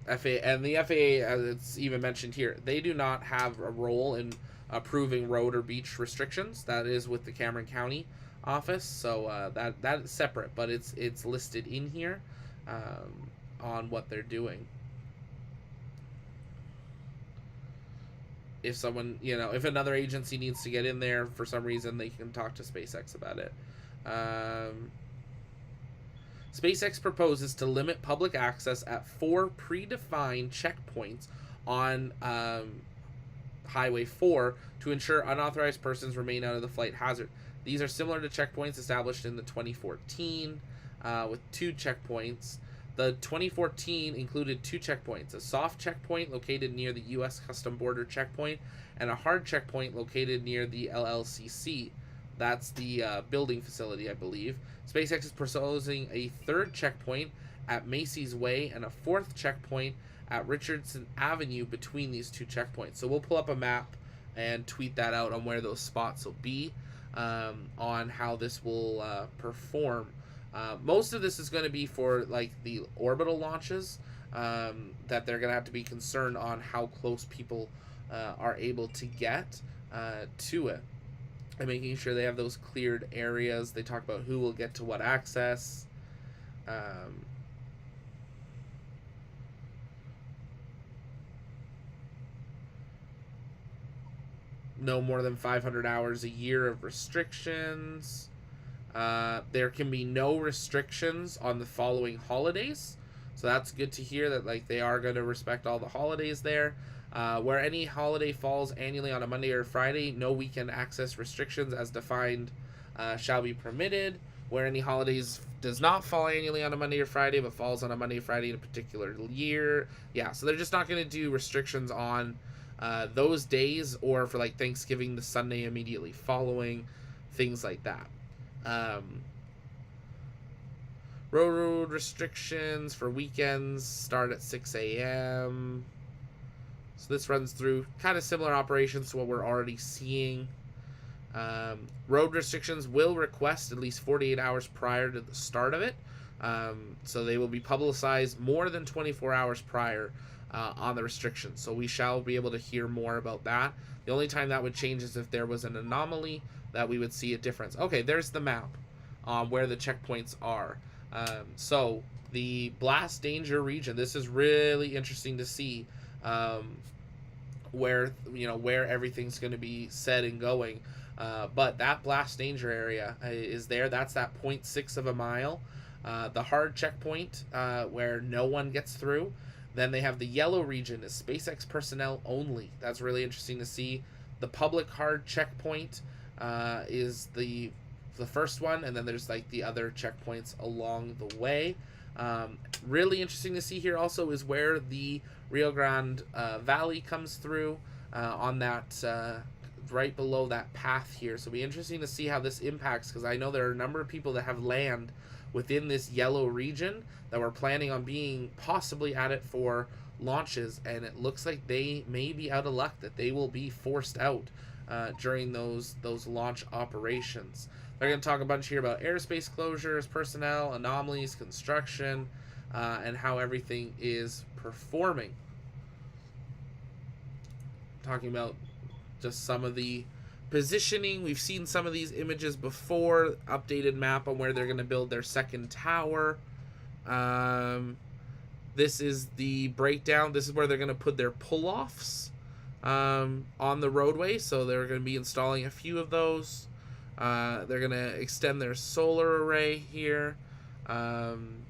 FAA, and the FAA, as it's even mentioned here, they do not have a role in approving road or beach restrictions. That is with the Cameron County office, so that is separate, but it's listed in here on what they're doing. If someone, if another agency needs to get in there for some reason, they can talk to SpaceX about it. SpaceX proposes to limit public access at 4 predefined checkpoints on Highway 4 to ensure unauthorized persons remain out of the flight hazard. These are similar to checkpoints established in the 2014 with 2 checkpoints. The 2014 included 2 checkpoints, a soft checkpoint located near the U.S. Custom Border checkpoint and a hard checkpoint located near the LLCC. That's the building facility, I believe. SpaceX is proposing a 3rd checkpoint at Macy's Way and a 4th checkpoint at Richardson Avenue between these 2 checkpoints. So we'll pull up a map and tweet that out on where those spots will be, on how this will perform. Most of this is going to be for like the orbital launches, that they're going to have to be concerned on how close people are able to get to it, and making sure they have those cleared areas. They talk about who will get to what access. No more than 500 hours a year of restrictions. There can be no restrictions on the following holidays, so that's good to hear that like they are going to respect all the holidays there. Where any holiday falls annually on a Monday or Friday, no weekend access restrictions as defined shall be permitted. Where any holidays does not fall annually on a Monday or Friday, but falls on a Monday or Friday in a particular year. Yeah, so they're just not going to do restrictions on those days, or for like Thanksgiving, the Sunday immediately following, things like that. Road restrictions for weekends start at 6 a.m. So this runs through kind of similar operations to what we're already seeing. Road restrictions will request at least 48 hours prior to the start of it. So they will be publicized more than 24 hours prior on the restrictions. So we shall be able to hear more about that. The only time that would change is if there was an anomaly that we would see a difference. Okay, there's the map on where the checkpoints are. So the blast danger region, this is really interesting to see where everything's going to be set and going. But that blast danger area is there. That's that 0.6 of a mile. The hard checkpoint where no one gets through. Then they have the yellow region is SpaceX personnel only. That's really interesting to see. The public hard checkpoint is the first one, and then there's like the other checkpoints along the way. Really interesting to see here also is where the Rio Grande Valley comes through on that right below that path here. So it'll be interesting to see how this impacts, because I know there are a number of people that have land within this yellow region that were planning on being possibly at it for launches, and it looks like they may be out of luck, that they will be forced out during those launch operations. They're going to talk a bunch here about airspace closures, personnel, anomalies, construction, and how everything is performing. Talking about just some of the positioning. We've seen some of these images before. Updated map on where they're going to build their second tower. This is the breakdown. This is where they're going to put their pull-offs on the roadway. So they're going to be installing a few of those. They're going to extend their solar array here. And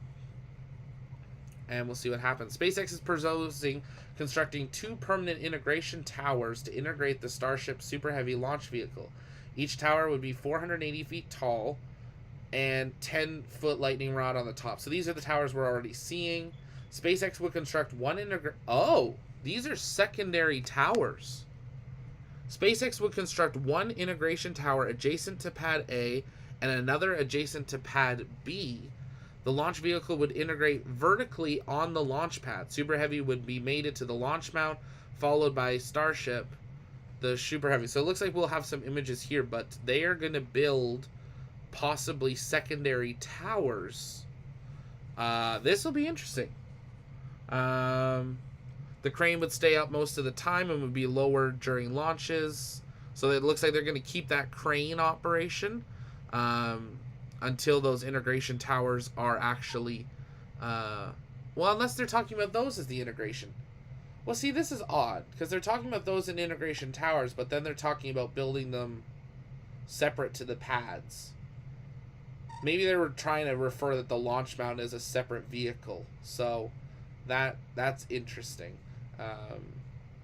we'll see what happens. SpaceX is proposing constructing 2 permanent integration towers to integrate the Starship Super Heavy launch vehicle. Each tower would be 480 feet tall and 10-foot lightning rod on the top. So these are the towers we're already seeing. SpaceX would construct these are secondary towers. SpaceX would construct one integration tower adjacent to Pad A and another adjacent to Pad B. The launch vehicle would integrate vertically on the launch pad. Super Heavy would be mated to the launch mount, followed by Starship, the Super Heavy. So it looks like we'll have some images here, but they are going to build possibly secondary towers. This will be interesting. The crane would stay up most of the time and would be lowered during launches. So it looks like they're going to keep that crane operation until those integration towers are actually... well, unless they're talking about those as the integration. Well, see, this is odd, because they're talking about those in integration towers, but then they're talking about building them separate to the pads. Maybe they were trying to refer that the launch mount is a separate vehicle. So that's interesting.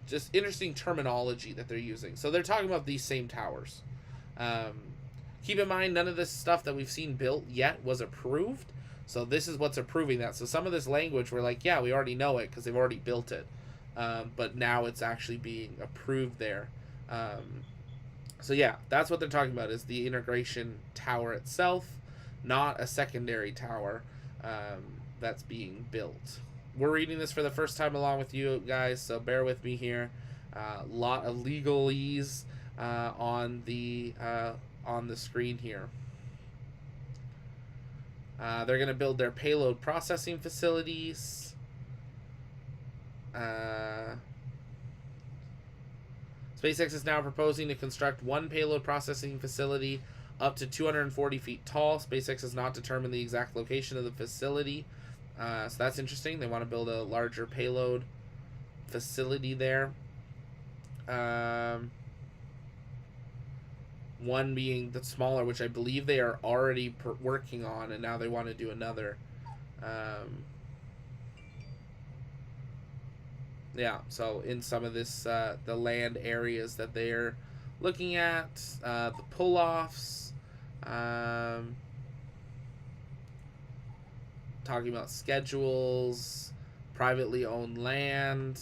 Just interesting terminology that they're using. So they're talking about these same towers. Keep in mind, none of this stuff that we've seen built yet was approved. So this is what's approving that. So some of this language, we're like, yeah, we already know it because they've already built it. But now it's actually being approved there. So yeah, that's what they're talking about, is the integration tower itself, not a secondary tower that's being built. We're reading this for the first time along with you guys, so bear with me here. A lot of legalese on the screen here. They're going to build their payload processing facilities. SpaceX is now proposing to construct one payload processing facility up to 240 feet tall. SpaceX has not determined the exact location of the facility. So that's interesting. They want to build a larger payload facility there. One being the smaller, which I believe they are already working on, and now they want to do another. Yeah, so in some of this, the land areas that they're looking at, the pull-offs, talking about schedules, privately owned land.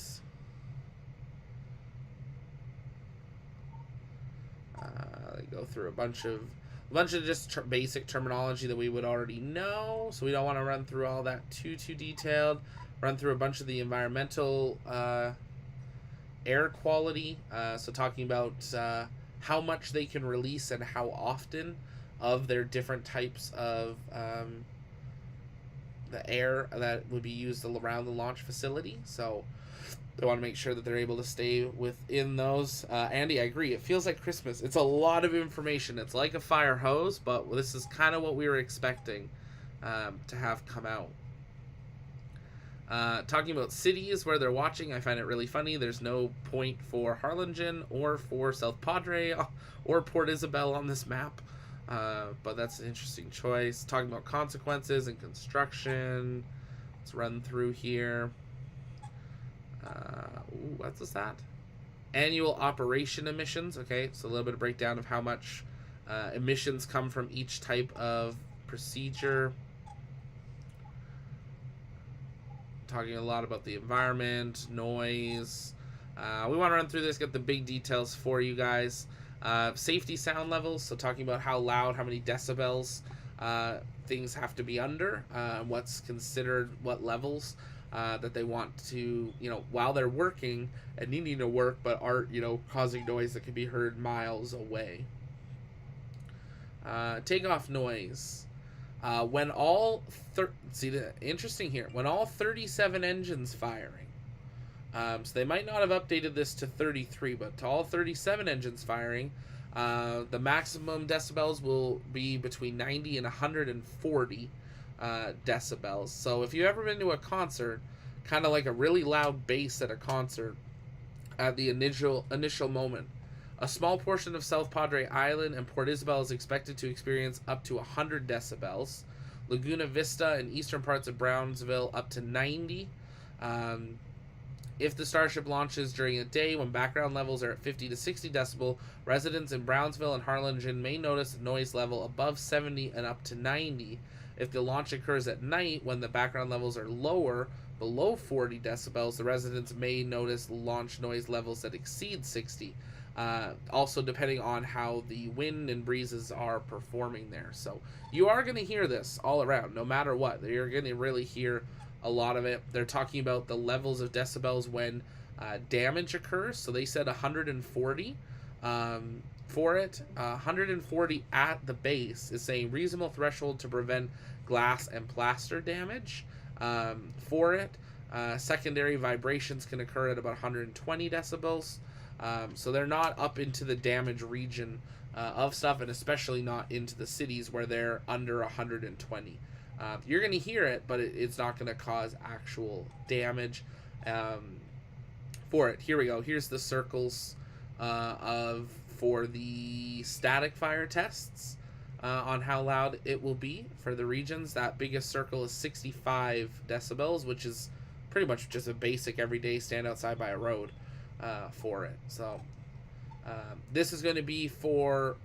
They go through a bunch of just basic terminology that we would already know, so we don't want to run through all that too detailed. Run through a bunch of the environmental air quality, so talking about how much they can release and how often of their different types of the air that would be used around the launch facility. So they want to make sure that they're able to stay within those. Andy, I agree. It feels like Christmas. It's a lot of information. It's like a fire hose, but this is kind of what we were expecting to have come out. Talking about cities where they're watching, I find it really funny. There's no point for Harlingen or for South Padre or Port Isabel on this map. But that's an interesting choice. Talking about consequences and construction. Let's run through here. What's that? Annual operation emissions. Okay, so a little bit of breakdown of how much emissions come from each type of procedure. Talking a lot about the environment, noise. We want to run through this, get the big details for you guys. Safety sound levels, so talking about how loud, how many decibels things have to be under, what's considered, what levels that they want to, while they're working and needing to work, but aren't, causing noise that can be heard miles away. Takeoff noise. When all interesting here, when all 37 engines firing, so they might not have updated this to 33, but to all 37 engines firing, the maximum decibels will be between 90 and 140 decibels. So if you've ever been to a concert, kind of like a really loud bass at a concert, at the initial moment, a small portion of South Padre Island and Port Isabel is expected to experience up to 100 decibels. Laguna Vista and eastern parts of Brownsville up to 90. If the Starship launches during a day when background levels are at 50 to 60 decibel, residents in Brownsville and Harlingen may notice a noise level above 70 and up to 90. If the launch occurs at night when the background levels are lower, below 40 decibels, the residents may notice launch noise levels that exceed 60. Also depending on how the wind and breezes are performing there. So you are going to hear this all around, no matter what. You're going to really hear a lot of it. They're talking about the levels of decibels when damage occurs. So they said 140 for it. 140 at the base is saying reasonable threshold to prevent glass and plaster damage for it. Secondary vibrations can occur at about 120 decibels. So they're not up into the damage region of stuff, and especially not into the cities where they're under 120. You're going to hear it, but it's not going to cause actual damage for it. Here we go. Here's the circles for the static fire tests on how loud it will be for the regions. That biggest circle is 65 decibels, which is pretty much just a basic everyday stand outside by a road for it. So this is going to be for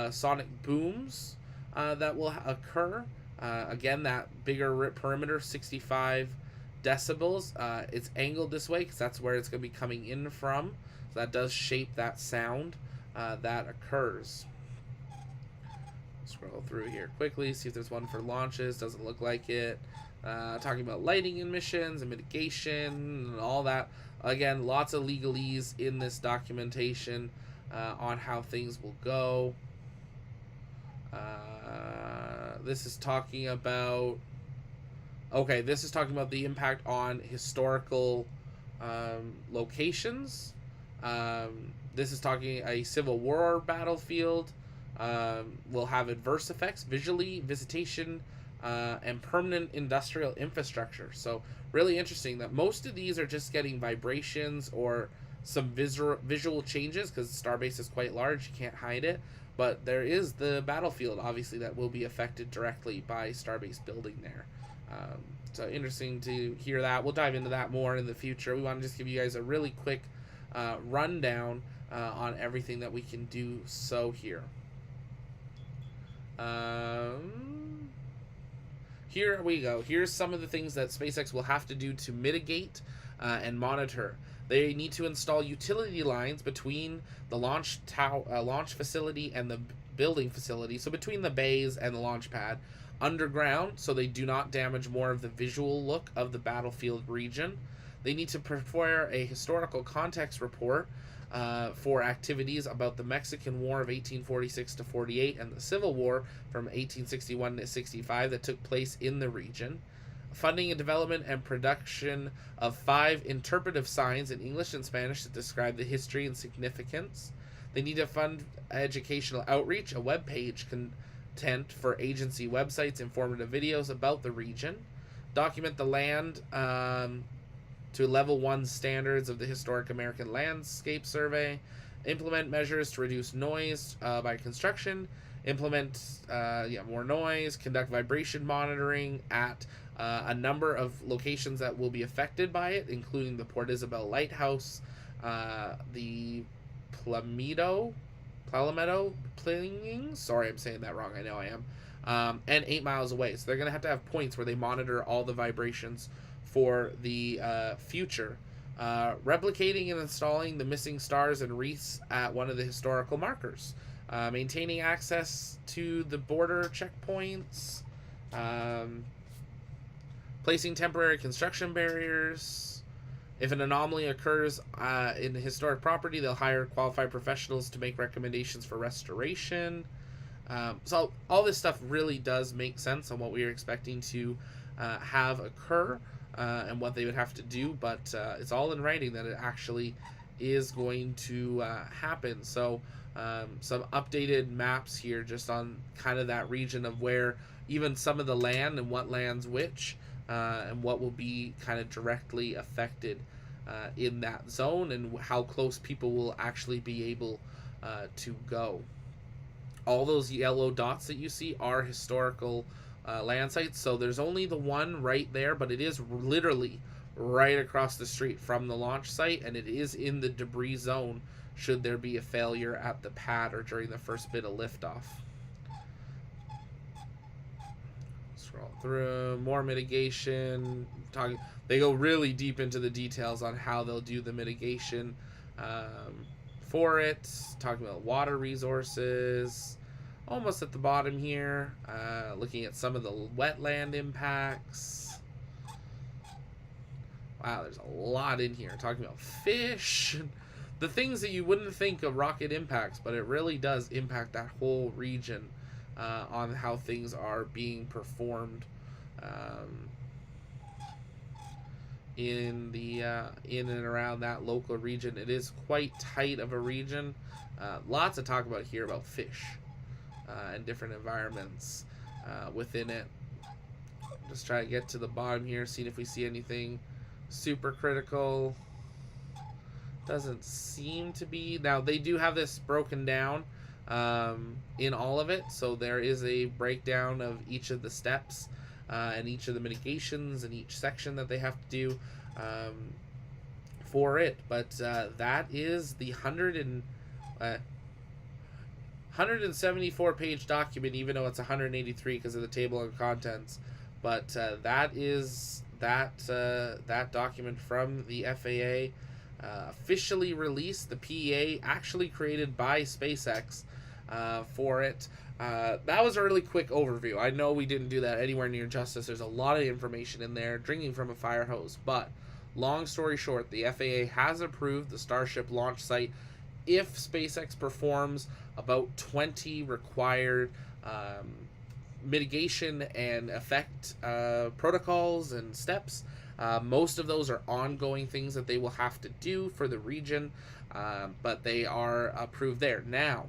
sonic booms that will occur. Again, that bigger perimeter, 65 decibels. It's angled this way because that's where it's going to be coming in from. So that does shape that sound that occurs. Scroll through here quickly, see if there's one for launches. Doesn't look like it. Talking about lighting emissions and mitigation and all that. Again, lots of legalese in this documentation on how things will go. This is talking about... Okay, this is talking about the impact on historical locations. This is talking a Civil War battlefield will have adverse effects visually, visitation, and permanent industrial infrastructure. So really interesting that most of these are just getting vibrations or some visual changes because Starbase is quite large, you can't hide it. But there is the battlefield, obviously, that will be affected directly by Starbase building there. So interesting to hear that. We'll dive into that more in the future. We want to just give you guys a really quick rundown on everything that we can do so here. Here we go. Here's some of the things that SpaceX will have to do to mitigate and monitor. They need to install utility lines between the launch facility and the building facility, so between the bays and the launch pad, underground, so they do not damage more of the visual look of the battlefield region. They need to prepare a historical context report for activities about the Mexican War of 1846 to 48 and the Civil War from 1861 to 65 that took place in the region. Funding and development and production of 5 interpretive signs in English and Spanish that describe the history and significance. They need to fund educational outreach, a web page content for agency websites, informative videos about the region. Document the land to level 1 standards of the Historic American Landscape Survey. Implement measures to reduce noise by construction. Implement more noise. Conduct vibration monitoring at a number of locations that will be affected by it, including the Port Isabel Lighthouse, the Palmetto, sorry, I'm saying that wrong, I know I am, and 8 miles away. So they're going to have points where they monitor all the vibrations for the future. Replicating and installing the missing stars and wreaths at one of the historical markers. Maintaining access to the border checkpoints. Placing temporary construction barriers. If an anomaly occurs in historic property, they'll hire qualified professionals to make recommendations for restoration. So all this stuff really does make sense on what we are expecting to have occur and what they would have to do, but it's all in writing that it actually is going to happen. So some updated maps here just on kind of that region of where even some of the land and what lands which, and what will be kind of directly affected in that zone and how close people will actually be able to go. All those yellow dots that you see are historical land sites, so there's only the one right there, but it is literally right across the street from the launch site, and it is in the debris zone should there be a failure at the pad or during the first bit of liftoff. Scroll through more mitigation. They go really deep into the details on how they'll do the mitigation for it. Talking about water resources. Almost at the bottom here. Looking at some of the wetland impacts. Wow, there's a lot in here. Talking about fish. The things that you wouldn't think of rocket impacts, but it really does impact that whole region on how things are being performed in and around that local region. It is quite tight of a region. Lots to talk about here about fish and different environments within it. Just try to get to the bottom here, seeing if we see anything super critical. Doesn't seem to be. Now, they do have this broken down in all of it, so there is a breakdown of each of the steps and each of the mitigations and each section that they have to do for it. But that is the 174 page document, even though it's 183 because of the table of contents. But that is that document from the FAA. Officially released, the PEA actually created by SpaceX for it. That was a really quick overview. I know we didn't do that anywhere near justice. There's a lot of information in there, drinking from a fire hose. But long story short, the FAA has approved the Starship launch site if SpaceX performs about 20 required mitigation and effect protocols and steps. Most of those are ongoing things that they will have to do for the region, but they are approved there. Now,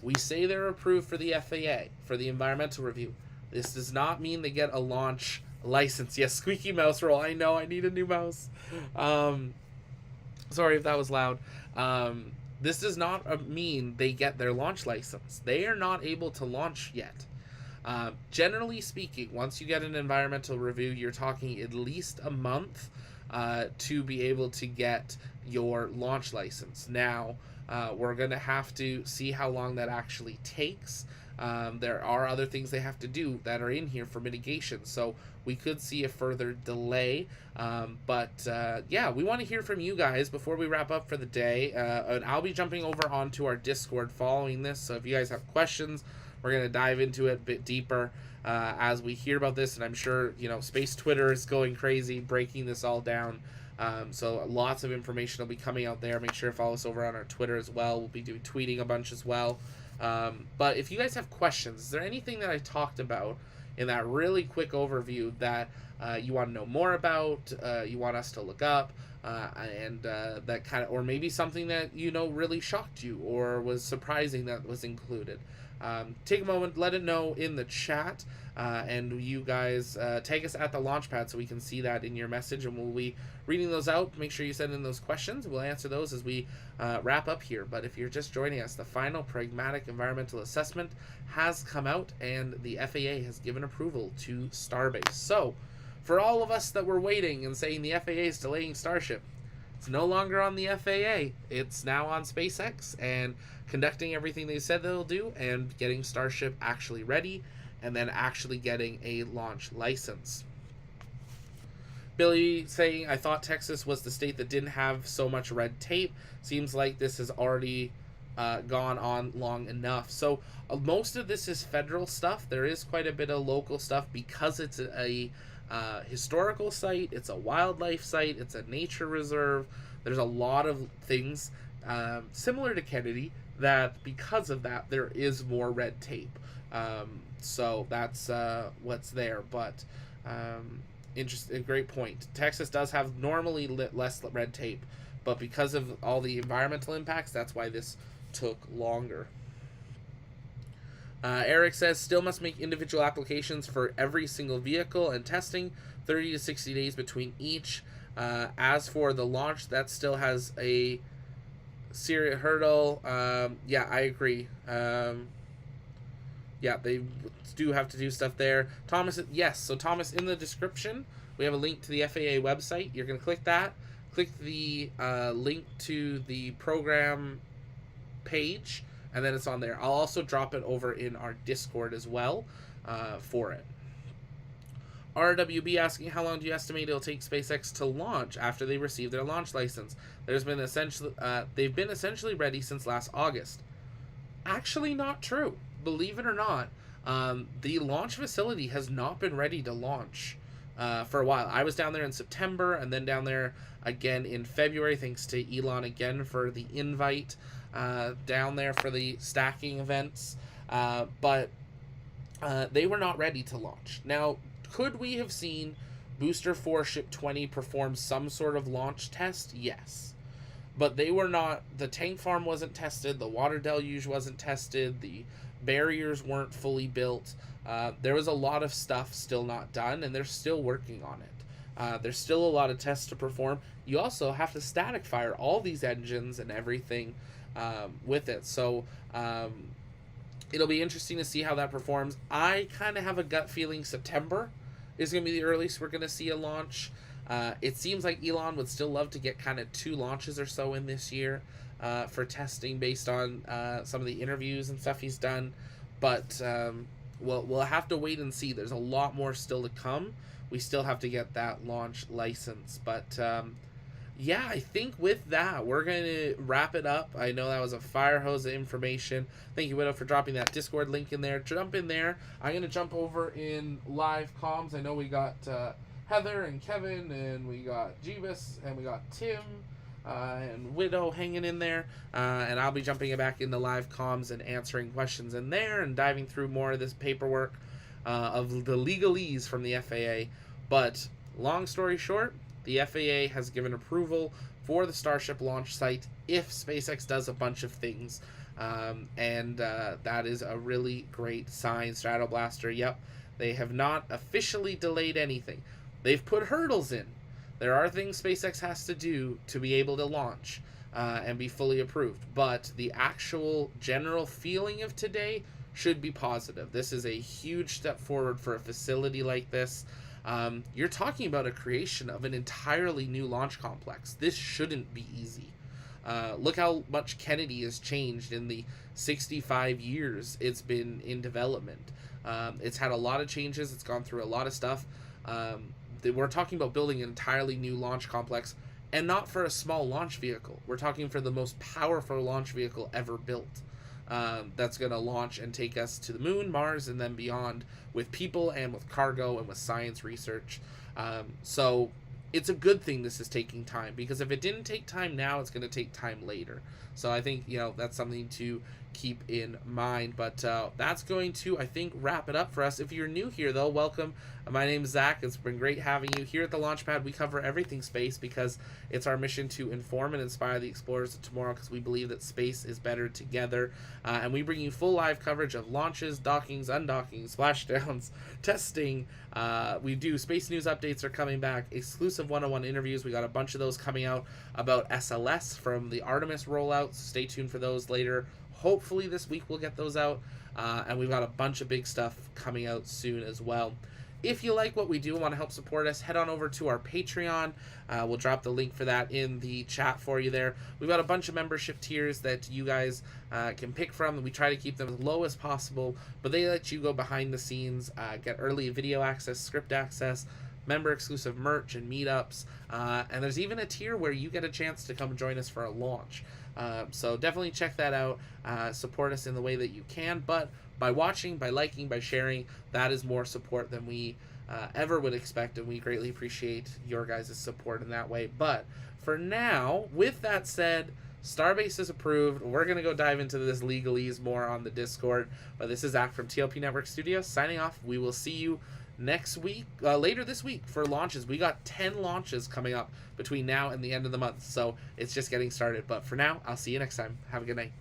we say they're approved for the FAA, for the environmental review. This does not mean they get a launch license. Yes, squeaky mouse roll. I know, I need a new mouse. Sorry if that was loud. This does not mean they get their launch license. They are not able to launch yet. Generally speaking, once you get an environmental review, you're talking at least a month to be able to get your launch license. Now, we're going to have to see how long that actually takes. There are other things they have to do that are in here for mitigation, so we could see a further delay. But yeah, we want to hear from you guys before we wrap up for the day. And I'll be jumping over onto our Discord following this, so if you guys have questions, we're going to dive into it a bit deeper as we hear about this. And I'm sure, Space Twitter is going crazy, breaking this all down. So lots of information will be coming out there. Make sure to follow us over on our Twitter as well. We'll be tweeting a bunch as well. But if you guys have questions, is there anything that I talked about in that really quick overview that you want to know more about, you want us to look up, and that kind of, or maybe something that, really shocked you or was surprising that was included? Take a moment, let it know in the chat, and you guys tag us at the Launchpad so we can see that in your message, and we'll be reading those out. Make sure you send in those questions. We'll answer those as we wrap up here. But if you're just joining us, the final pragmatic environmental assessment has come out, and the FAA has given approval to Starbase. So, for all of us that were waiting and saying the FAA is delaying Starship, it's no longer on the FAA. It's now on SpaceX and conducting everything they said they'll do and getting Starship actually ready and then actually getting a launch license. Billy saying, I thought Texas was the state that didn't have so much red tape. Seems like this has already gone on long enough. So most of this is federal stuff. There is quite a bit of local stuff because it's a historical site, it's a wildlife site, it's a nature reserve. There's a lot of things similar to Kennedy that because of that there is more red tape. So that's what's there. But interesting, great point. Texas does have normally less red tape, but because of all the environmental impacts, that's why this took longer. Eric says, still must make individual applications for every single vehicle and testing, 30 to 60 days between each. As for the launch, that still has a serious hurdle. Yeah, I agree. Yeah, they do have to do stuff there. Thomas, yes. So Thomas, in the description, we have a link to the FAA website. You're going to click that. Click the link to the program page, and then it's on there. I'll also drop it over in our Discord as well for it. RWB asking, how long do you estimate it'll take SpaceX to launch after they receive their launch license? They've been essentially ready since last August. Actually, not true. Believe it or not, the launch facility has not been ready to launch for a while. I was down there in September and then down there again in February, thanks to Elon again for the invite down there for the stacking events. But they were not ready to launch. Now, could we have seen Booster 4 Ship 20 perform some sort of launch test? Yes. But they were not, the tank farm wasn't tested, the water deluge wasn't tested, the barriers weren't fully built. There was a lot of stuff still not done, and they're still working on it. There's still a lot of tests to perform. You also have to static fire all these engines and everything with it. So it'll be interesting to see how that performs. I kind of have a gut feeling September is going to be the earliest we're going to see a launch. It seems like Elon would still love to get kind of 2 launches or so in this year for testing based on some of the interviews and stuff he's done. But we'll have to wait and see. There's a lot more still to come. We still have to get that launch license. But yeah, I think with that, we're going to wrap it up. I know that was a fire hose of information. Thank you, Widow, for dropping that Discord link in there. Jump in there. I'm going to jump over in live comms. I know we got Heather and Kevin, and we got Jeebus, and we got Tim, and Widow hanging in there. And I'll be jumping back into live comms and answering questions in there and diving through more of this paperwork of the legalese from the FAA. But long story short, the FAA has given approval for the Starship launch site if SpaceX does a bunch of things. And that is a really great sign. Stratoblaster, yep. They have not officially delayed anything. They've put hurdles in. There are things SpaceX has to do to be able to launch and be fully approved. But the actual general feeling of today should be positive. This is a huge step forward for a facility like this. You're talking about a creation of an entirely new launch complex. This shouldn't be easy. Look how much Kennedy has changed in the 65 years it's been in development. It's had a lot of changes. It's gone through a lot of stuff. We're talking about building an entirely new launch complex, and not for a small launch vehicle. We're talking for the most powerful launch vehicle ever built. That's going to launch and take us to the moon, Mars, and then beyond with people and with cargo and with science research. So it's a good thing this is taking time, because if it didn't take time now, it's going to take time later. So I think, that's something to keep in mind. But that's going to, I think, wrap it up for us. If you're new here, though, welcome. My name's Zach. It's been great having you here at the Launchpad. We cover everything space because it's our mission to inform and inspire the explorers of tomorrow, because we believe that space is better together. And we bring you full live coverage of launches, dockings, undockings, splashdowns, testing. We do space news updates are coming back, exclusive one-on-one interviews. We got a bunch of those coming out about SLS from the Artemis rollout. So stay tuned for those later. Hopefully this week we'll get those out. And we've got a bunch of big stuff coming out soon as well. If you like what we do and want to help support us, head on over to our Patreon. We'll drop the link for that in the chat for you there. We've got a bunch of membership tiers that you guys can pick from. We try to keep them as low as possible, but they let you go behind the scenes, get early video access, script access, member-exclusive merch and meetups. And there's even a tier where you get a chance to come join us for a launch. So definitely check that out. Support us in the way that you can, but by watching, by liking, by sharing, that is more support than we ever would expect, and we greatly appreciate your guys' support in that way. But for now, with that said, Starbase is approved. We're going to go dive into this legalese more on the Discord. But this is Zach from TLP Network Studios signing off. We will see you next week, later this week, for launches. We got 10 launches coming up between now and the end of the month, so it's just getting started. But for now, I'll see you next time. Have a good night.